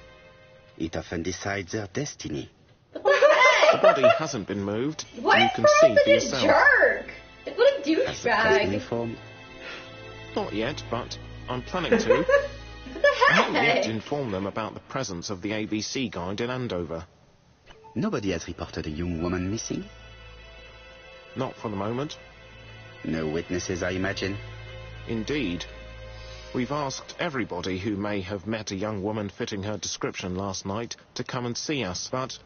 It often decides their destiny. What the The heck? body hasn't been moved. Why You is can see Poirot for such a yourself. jerk? Like, what a Has the press been douchebag. informed? Not yet, but I'm planning to. What the I haven't yet heck? informed them about the presence of the ABC guide in Andover. Nobody has reported a young woman missing? Not for the moment. No witnesses, I imagine. Indeed. We've asked everybody who may have met a young woman fitting her description last night to come and see us, but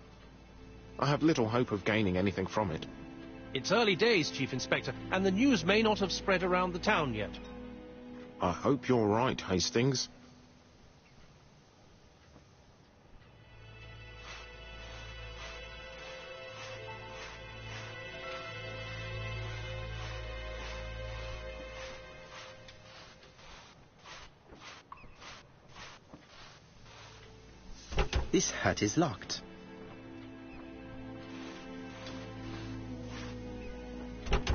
I have little hope of gaining anything from it. It's early days, Chief Inspector, and the news may not have spread around the town yet. I hope you're right, Hastings. This hut is locked.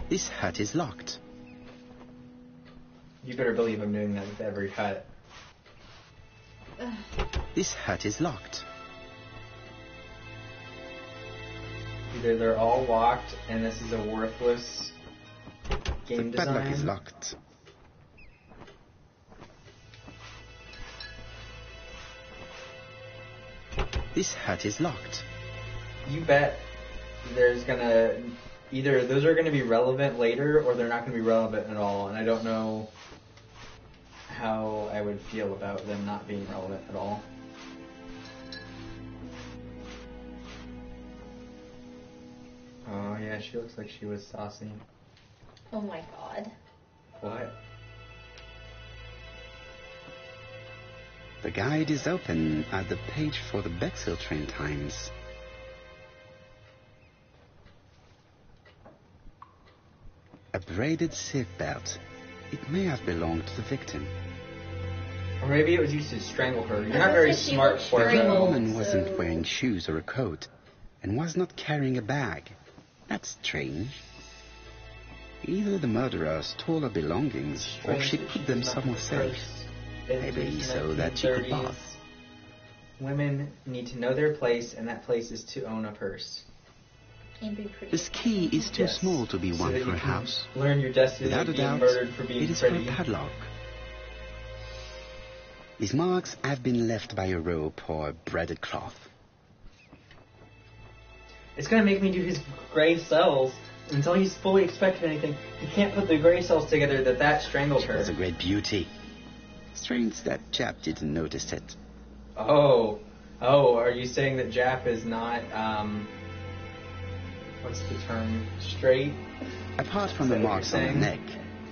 This hut is locked. You better believe I'm doing that with every hut. This hut is locked. Either they're all locked and this is a worthless game The padlock design. is locked. This hut is locked. You bet there's gonna either those are gonna be relevant later or they're not gonna be relevant at all, and I don't know how I would feel about them not being relevant at all. Oh yeah, she looks like she was saucy. Oh my god. What? The guide is open at the page for the Bexhill train times. A braided seatbelt. It may have belonged to the victim. Or maybe it was used to strangle her. You're I not was very gonna say she smart looked for The strangled. her. woman wasn't so- wearing shoes or a coat, and was not carrying a bag. That's strange. Either the murderer stole her belongings, or she put them somewhere safe. Maybe so that she could pass. Women need to know their place, and that place is to own a purse. And be pretty. This key is too Yes. small to be So one that for you a can house. Learn your destiny Without of a being doubt, murdered for being it is for a pretty. padlock. His marks have been left by a rope or a braided cloth. It's gonna make me do his grave cells. Until he's fully expected anything, he can't put the gray cells together that strangled her. She was a great beauty. Strange that Jap didn't notice it. Oh, are you saying that Jap is not, what's the term, straight? Apart from the marks on her neck,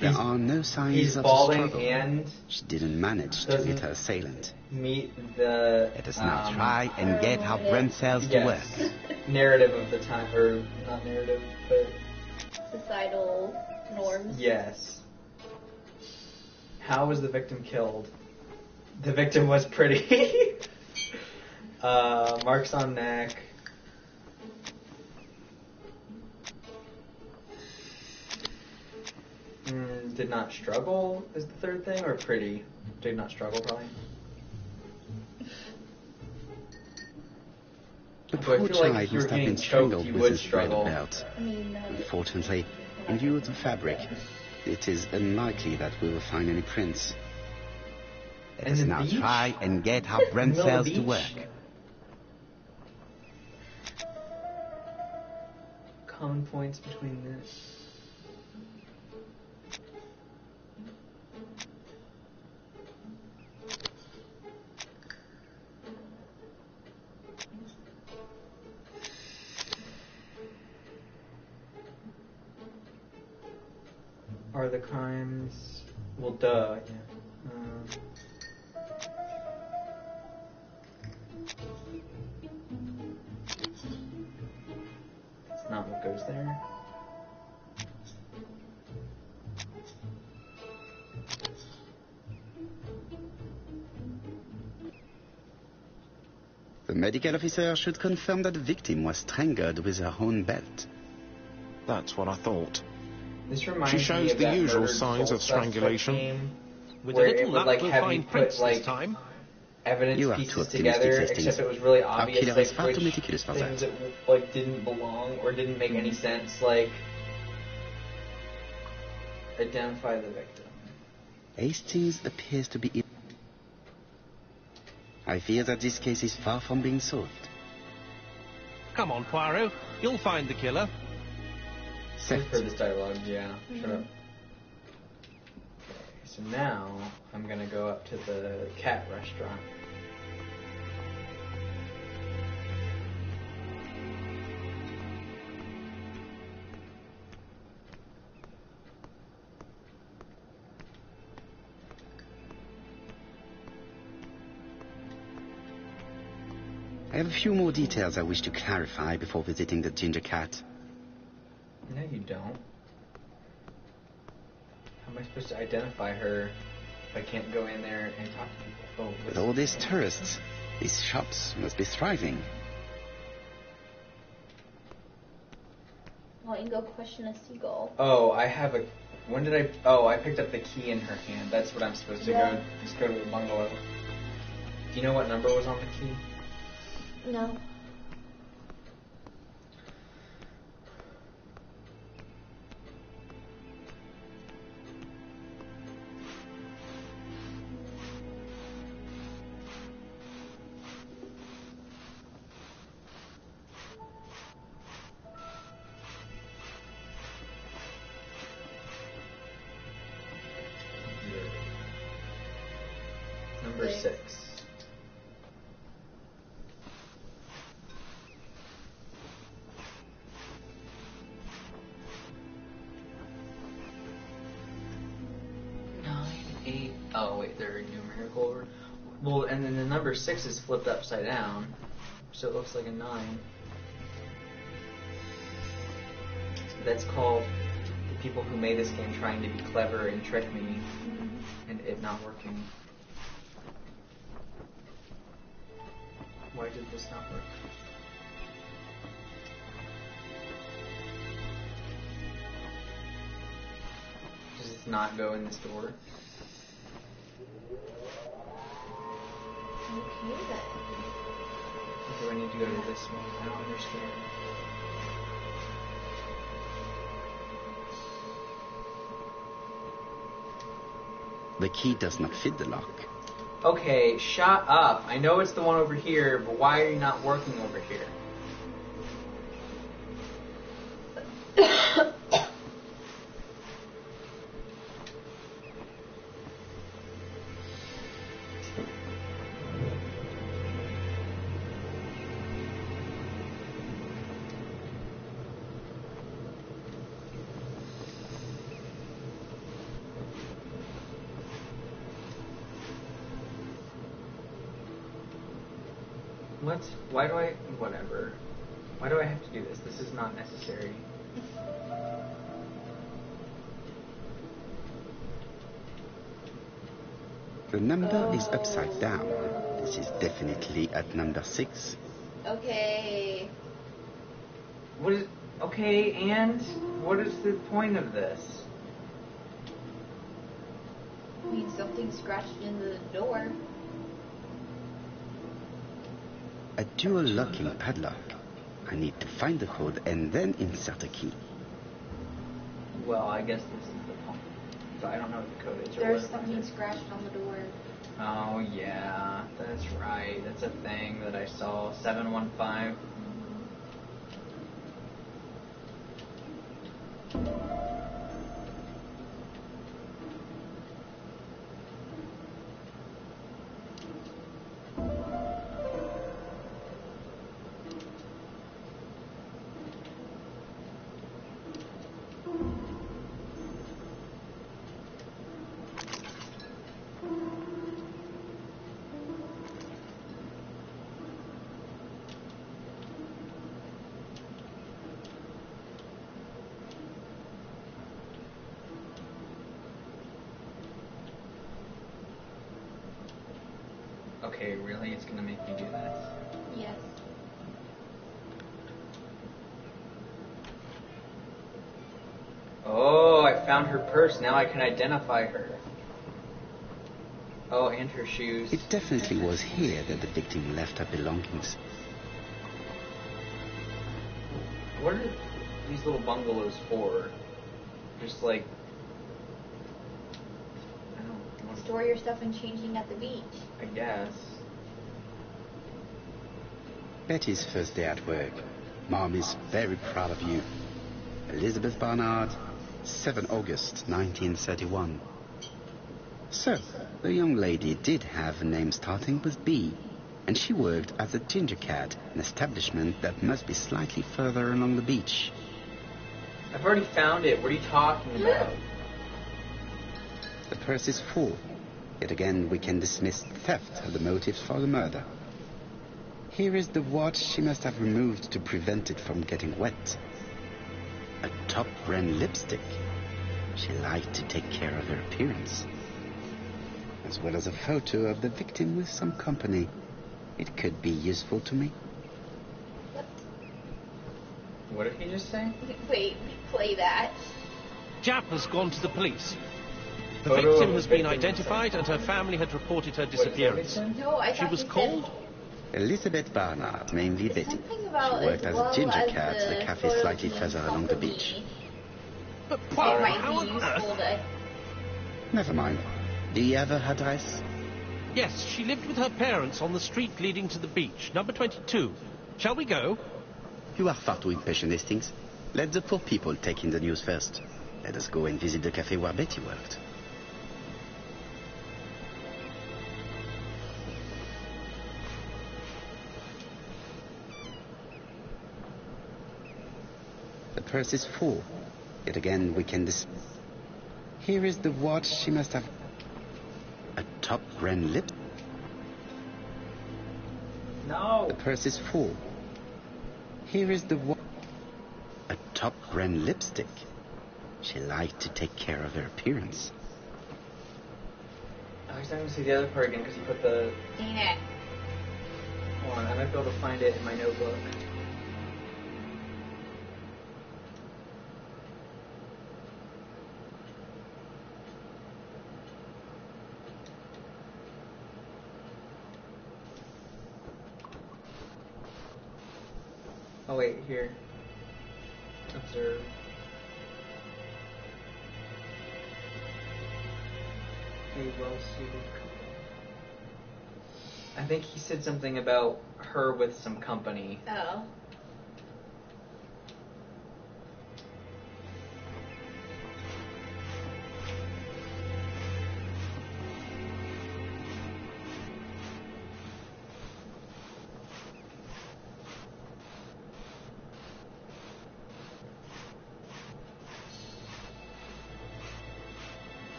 there are no signs of balding struggle. And she didn't manage to hit her assailant. Meet the... Let us now try and get her brain cells to work. Narrative of the time, or not narrative, but... Societal norms. Yes. How was the victim killed? The victim was pretty. Marks on neck. Did not struggle is the third thing, or pretty? Did not struggle, probably. The poor child must have been strangled with his leather belt. Unfortunately, in view of the fabric, it is unlikely that we will find any prints. Let us now try and get our brain cells to work. Common points between this. Are the crimes... Well, duh, yeah. That's not what goes there. The medical officer should confirm that the victim was strangled with her own belt. That's what I thought. This reminds she shows me of the usual signs of strangulation. With where a little it would luck, like we'll have you find put prints like this time. evidence pieces together, except it was really obvious like which things that like didn't belong or didn't make any sense. Like identify the victim. Hastings appears to be ill. I fear that this case is far from being solved. Come on, Poirot. You'll find the killer. Set for this dialogue, yeah. Shut up. Okay, so now I'm gonna go up to the cat restaurant. I have a few more details I wish to clarify before visiting the ginger cat. No, you don't. How am I supposed to identify her if I can't go in there and talk to people? With all these tourists, these shops must be thriving. Well, you can go question a seagull. Oh, I have a... When did I... Oh, I picked up the key in her hand. That's what I'm supposed to go... Just go to the bungalow. Do you know what number was on the key? No. Number 6. Oh wait, they're numerical order. Well, and then the number 6 is flipped upside down, so it looks like a 9. That's called the people who made this game trying to be clever and trick me, and it not working. Why did this not work? Does it not go in this door? Okay then. Or do I need to go to this one? I don't understand. The key does not fit the lock. Okay, shut up. I know it's the one over here, but why are you not working over here? Why do I... Whatever. Why do I have to do this? This is not necessary. The number is upside down. This is definitely at number 6. Okay. What is... Okay, and? What is the point of this? Means something scratched into the door. A dual locking padlock. I need to find the code and then insert a key. Well, I guess this is the point. So I don't know what the code is. There's something scratched on the door. Oh, yeah. That's right. That's a thing that I saw. 715. Okay, really? It's gonna make me do this? Yes. Oh, I found her purse. Now I can identify her. Oh, and her shoes. It definitely was here that the victim left her belongings. What are these little bungalows for? Just like... I don't know. Store your stuff and changing at the beach. I guess. Betty's first day at work. Mom is very proud of you. Elizabeth Barnard, 7 August 1931. So, the young lady did have a name starting with B, and she worked as a ginger cat, an establishment that must be slightly further along the beach. I've already found it. What are you talking about? The purse is full. Yet again, we can dismiss theft as the motives for the murder. Here is the watch she must have removed to prevent it from getting wet. A top brand lipstick. She liked to take care of her appearance. As well as a photo of the victim with some company. It could be useful to me. What did he just say? Wait, play that. Jap has gone to the police. The Photo victim of has the been victim. identified and her family had reported her disappearance. No, I She thought was you said- called... Elizabeth Barnard, mainly Betty. Something about She worked as a well ginger as cat at a cafe photo slightly team further along the company. beach. But It Poirot, might how be on useful earth? to... Never mind. Do you have her address? Yes, she lived with her parents on the street leading to the beach, number 22. Shall we go? You are far too impatient, Hastings. Let the poor people take in the news first. Let us go and visit the cafe where Betty worked. The purse is full. Yet again, we can Here is the watch she must have... A top brand lip... No. The purse is full. Here is the a top brand lipstick. She liked to take care of her appearance. I was going to see the other part again because he put the... Dang it. Hold on, I might be able to find it in my notebook. Oh wait, here. Observe. A well-suited couple. I think he said something about her with some company. Oh.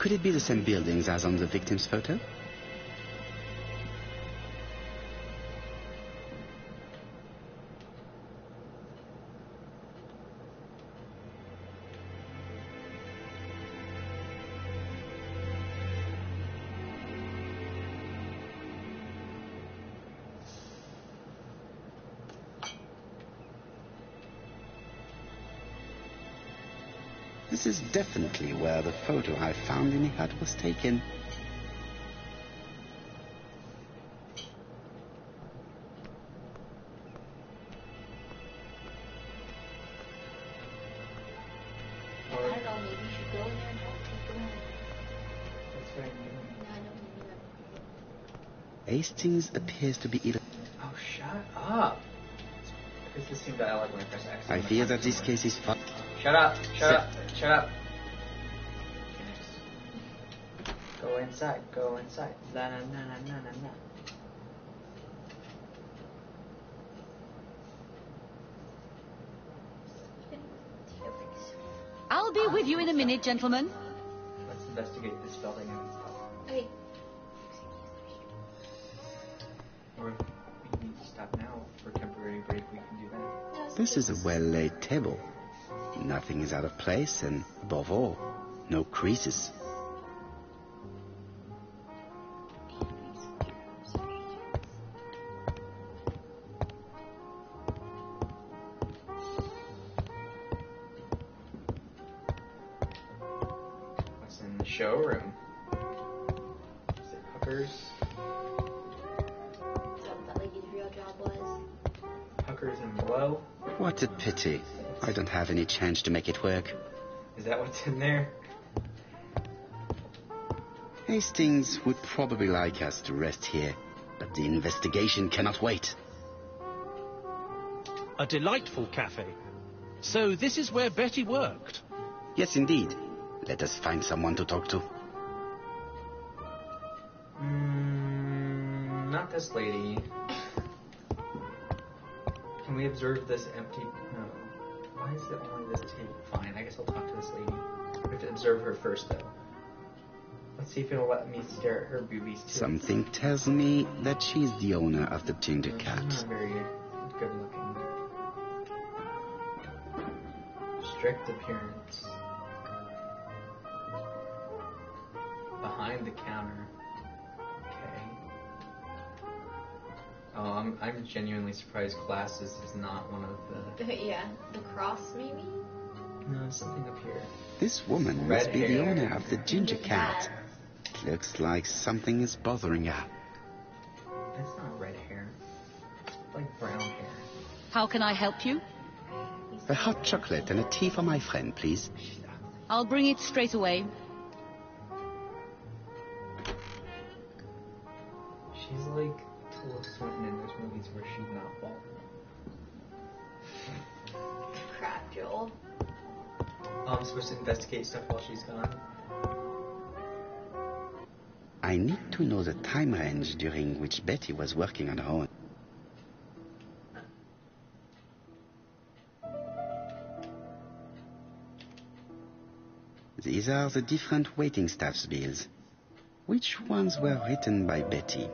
Could it be the same buildings as on the victim's photo? This is definitely where the photo I found in the hut was taken. I don't know, maybe you should go in there and talk to the girl. That's what I mean. No, I don't mean that. Hastings appears to be ill. Oh, shut up. It's the same dialogue when I press X. I fear that this case is far. Shut up! Shut up! Shut up! Go inside. Go inside. La na na na na na na. I'll be with you in a minute, gentlemen. Let's investigate this building and stuff. Okay. Or if we need to stop now for temporary break, we can do that. This is a well-laid table. Nothing is out of place, and above all, no creases. What's in the showroom? Is it hookers? Is that what that lady's real job was? Hookers and blow? What a pity. I don't have any change to make it work. Is that what's in there? Hastings would probably like us to rest here, but the investigation cannot wait. A delightful cafe. So this is where Betty worked. Yes, indeed. Let us find someone to talk to. Not this lady. Can we observe this empty... No. Why is it only this table? Fine, I guess I'll talk to this lady. We have to observe her first, though. Let's see if it'll let me stare at her boobies, too. Something tells me that she's the owner of the ginger cat. She's not very good looking. Strict appearance. Behind the counter. Okay. Oh, I'm genuinely surprised glasses is not one of the... Yeah, the cross maybe? No, something up here. This woman Red must be the hair. owner of the ginger cat. It looks like something is bothering her. That's not red hair. It's like brown hair. How can I help you? A hot chocolate and a tea for my friend, please. I'll bring it straight away. She's like Tilda Swinton in those movies where she's not bald. Crap, Joel. Oh, I'm supposed to investigate stuff while she's gone. I need to know the time range during which Betty was working on her own. These are the different waiting staff's bills. Which ones were written by Betty?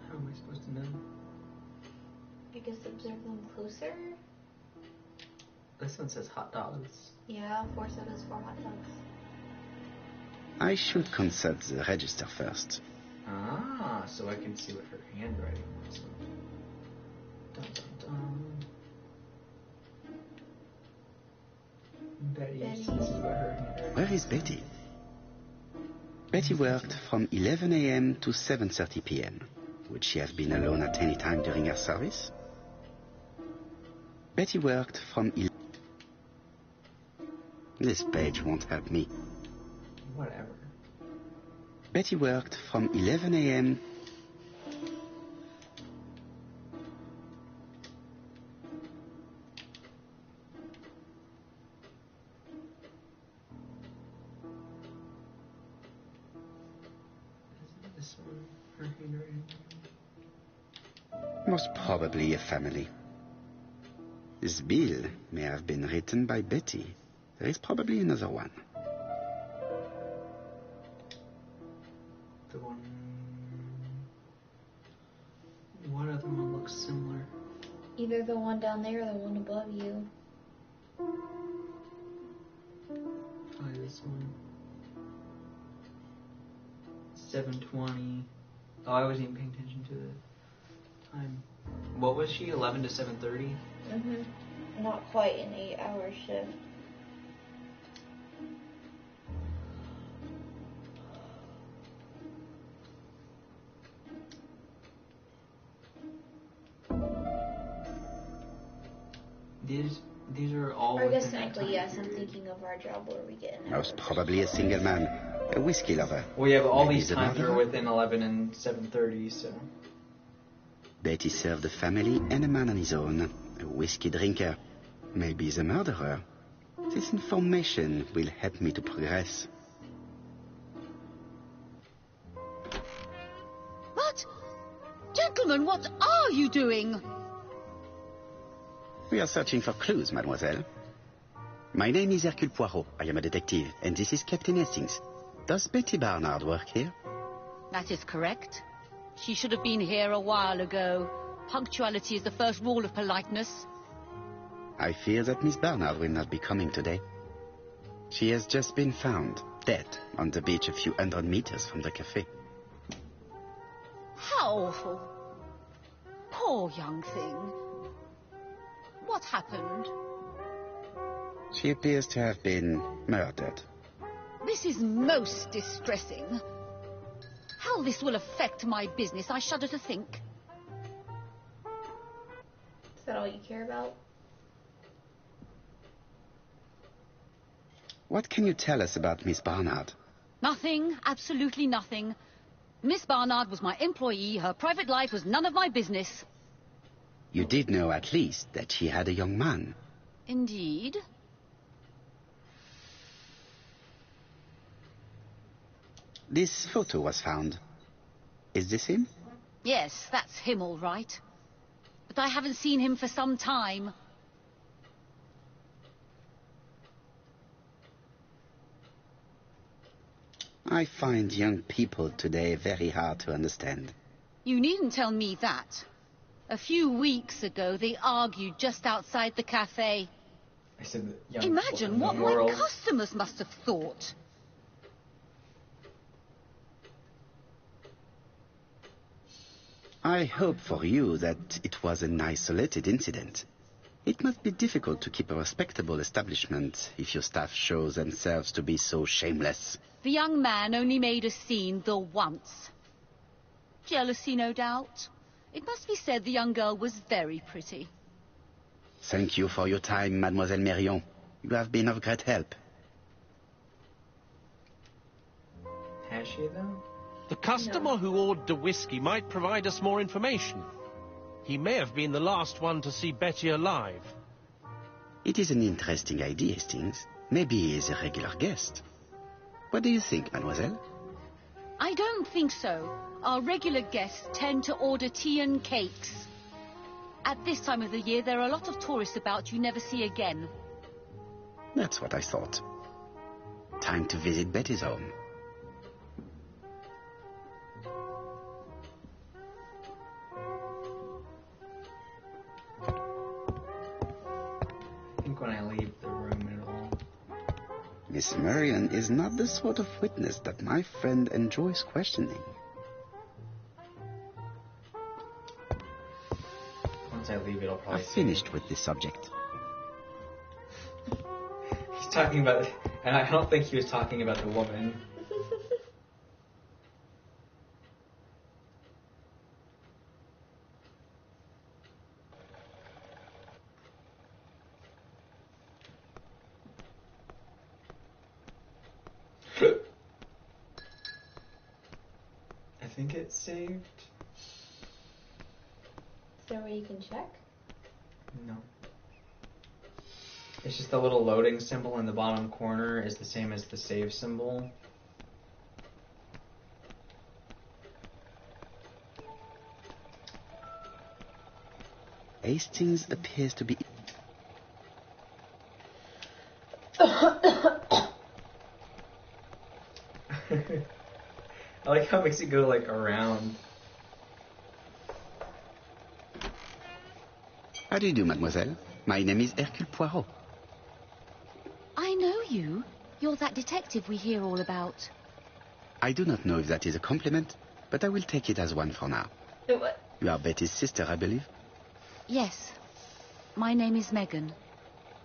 How am I supposed to know? I guess observe them closer. This one says hot dogs. Yeah, 4 sodas, 4 hot dogs. I should consult the register first. Ah, so I can see what her handwriting was. Dun, dun, dun. Betty. This is what her handwriting. Where is Betty? Betty worked from 11 a.m. to 7:30 p.m. Would she have been alone at any time during her service? Betty worked from... This page won't help me. Whatever. Betty worked from 11 a.m. one? Her handwriting. Most probably a family. This bill may have been written by Betty. There is probably another one. The one... What other one looks similar? Either the one down there or the one above you. Probably this one. 7:20. Oh, I wasn't even paying attention to the time. What was she? 11 to 7:30? Mhm. Not quite an 8-hour shift. These are all. Or I guess within that technically, time yes. I'm period. thinking of our job where we get an Most hour. probably a single man, a whiskey lover. Well, yeah, but all Maybe these the times are murderer? within 11 and 7:30, so. Betty served a family and a man on his own, a whiskey drinker. Maybe the murderer. This information will help me to progress. What? Gentlemen, what are you doing? We are searching for clues, mademoiselle. My name is Hercule Poirot. I am a detective, and this is Captain Hastings. Does Betty Barnard work here? That is correct. She should have been here a while ago. Punctuality is the first rule of politeness. I fear that Miss Barnard will not be coming today. She has just been found, dead, on the beach a few hundred meters from the cafe. How awful. Poor young thing. What happened? She appears to have been murdered. This is most distressing. How this will affect my business, I shudder to think. Is that all you care about? What can you tell us about Miss Barnard? Nothing, absolutely nothing. Miss Barnard was my employee. Her private life was none of my business. You did know at least that she had a young man. Indeed. This photo was found. Is this him? Yes, that's him all right. But I haven't seen him for some time. I find young people today very hard to understand. You needn't tell me that. A few weeks ago, they argued just outside the cafe. I said that young Imagine people what in the my world. customers must have thought. I hope for you that it was an isolated incident. It must be difficult to keep a respectable establishment if your staff show themselves to be so shameless. The young man only made a scene the once. Jealousy, no doubt. It must be said the young girl was very pretty. Thank you for your time, Mademoiselle Marion. You have been of great help. Has she, though? The customer who ordered the whiskey might provide us more information. He may have been the last one to see Betty alive. It is an interesting idea, Hastings. Maybe he is a regular guest. What do you think, mademoiselle? I don't think so. Our regular guests tend to order tea and cakes. At this time of the year, there are a lot of tourists about you never see again. That's what I thought. Time to visit Betty's home. I think when I leave the room, it'll... Miss Marion is not the sort of witness that my friend enjoys questioning. Once I leave, it'll probably... I've finished with this subject. He's talking about... And I don't think he was talking about the woman. I think it's saved. Is there a way you can check? No. It's just the little loading symbol in the bottom corner is the same as the save symbol. Hastings appears to be... I like how it makes it go, like, around. How do you do, mademoiselle? My name is Hercule Poirot. I know you. You're that detective we hear all about. I do not know if that is a compliment, but I will take it as one for now. What? You are Betty's sister, I believe? Yes. My name is Megan.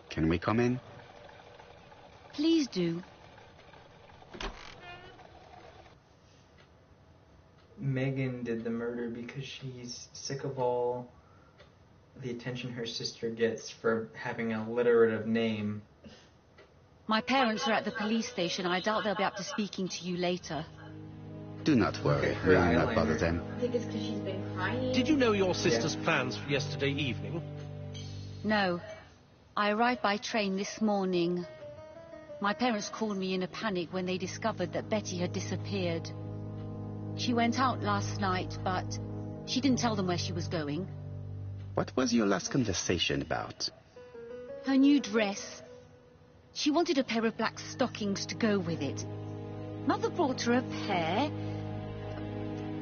Can we come in? Please do. Megan did the murder because she's sick of all the attention her sister gets for having a alliterative name. My parents are at the police station. I doubt they'll be up to speaking to you later. Do not worry, we will not bother them. I think it's because she's been crying. Did you know your sister's plans for yesterday evening? No. I arrived by train this morning. My parents called me in a panic when they discovered that Betty had disappeared. She went out last night, but she didn't tell them where she was going. What was your last conversation about? Her new dress. She wanted a pair of black stockings to go with it. Mother brought her a pair.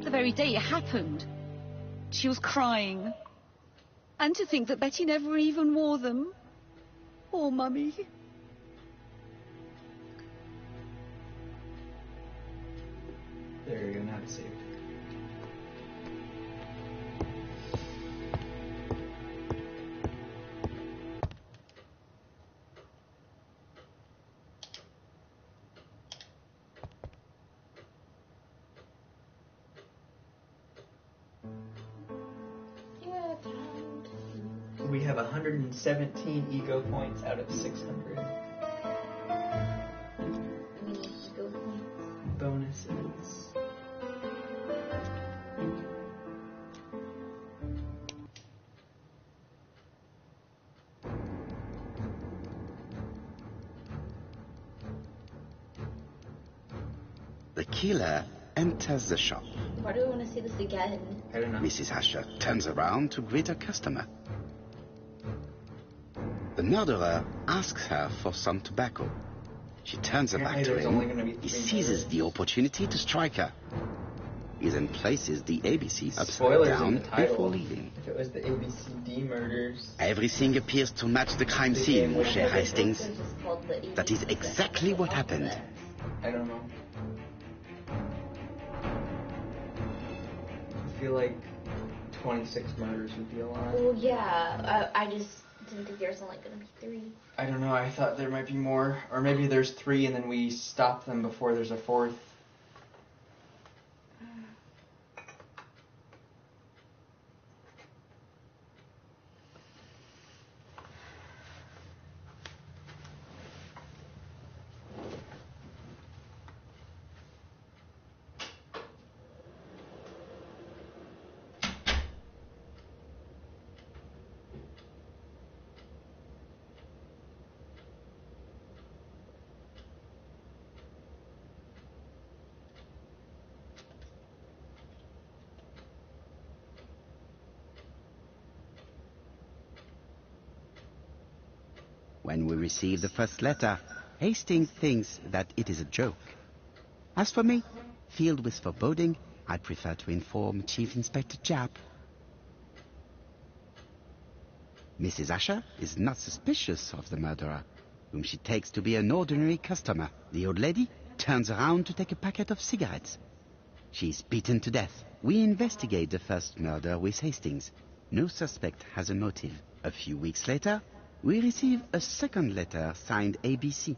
The very day it happened. She was crying. And to think that Betty never even wore them. Poor Mummy. There you go, now it's saved. We have 117 ego points out of 600. We need ego points. Bonuses. The killer enters the shop. Why do I want to see this again? I don't know. Mrs. Asher turns around to greet her customer. The murderer asks her for some tobacco. She turns her back to There's only gonna him. be He 3 seizes murders. the opportunity to strike her. He then places the ABC upside Spoilers in down the title. before leaving. If it was the ABCD murders. Everything appears to match the crime scene, mon cher Hastings. That is exactly what happened. I don't know. I feel like 26 murders would be a lot. Well, yeah. I just didn't think there was only going to be 3. I don't know, I thought there might be more. Or maybe there's 3 and then we stop them before there's a 4th. When we receive the first letter, Hastings thinks that it is a joke. As for me, filled with foreboding, I prefer to inform Chief Inspector Japp. Mrs. Asher is not suspicious of the murderer, whom she takes to be an ordinary customer. The old lady turns around to take a packet of cigarettes. She is beaten to death. We investigate the first murder with Hastings. No suspect has a motive. A few weeks later, we receive a second letter signed ABC.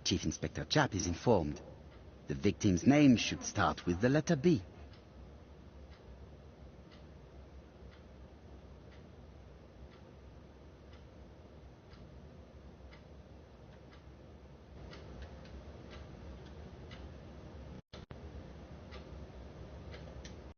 Chief Inspector Japp is informed. The victim's name should start with the letter B.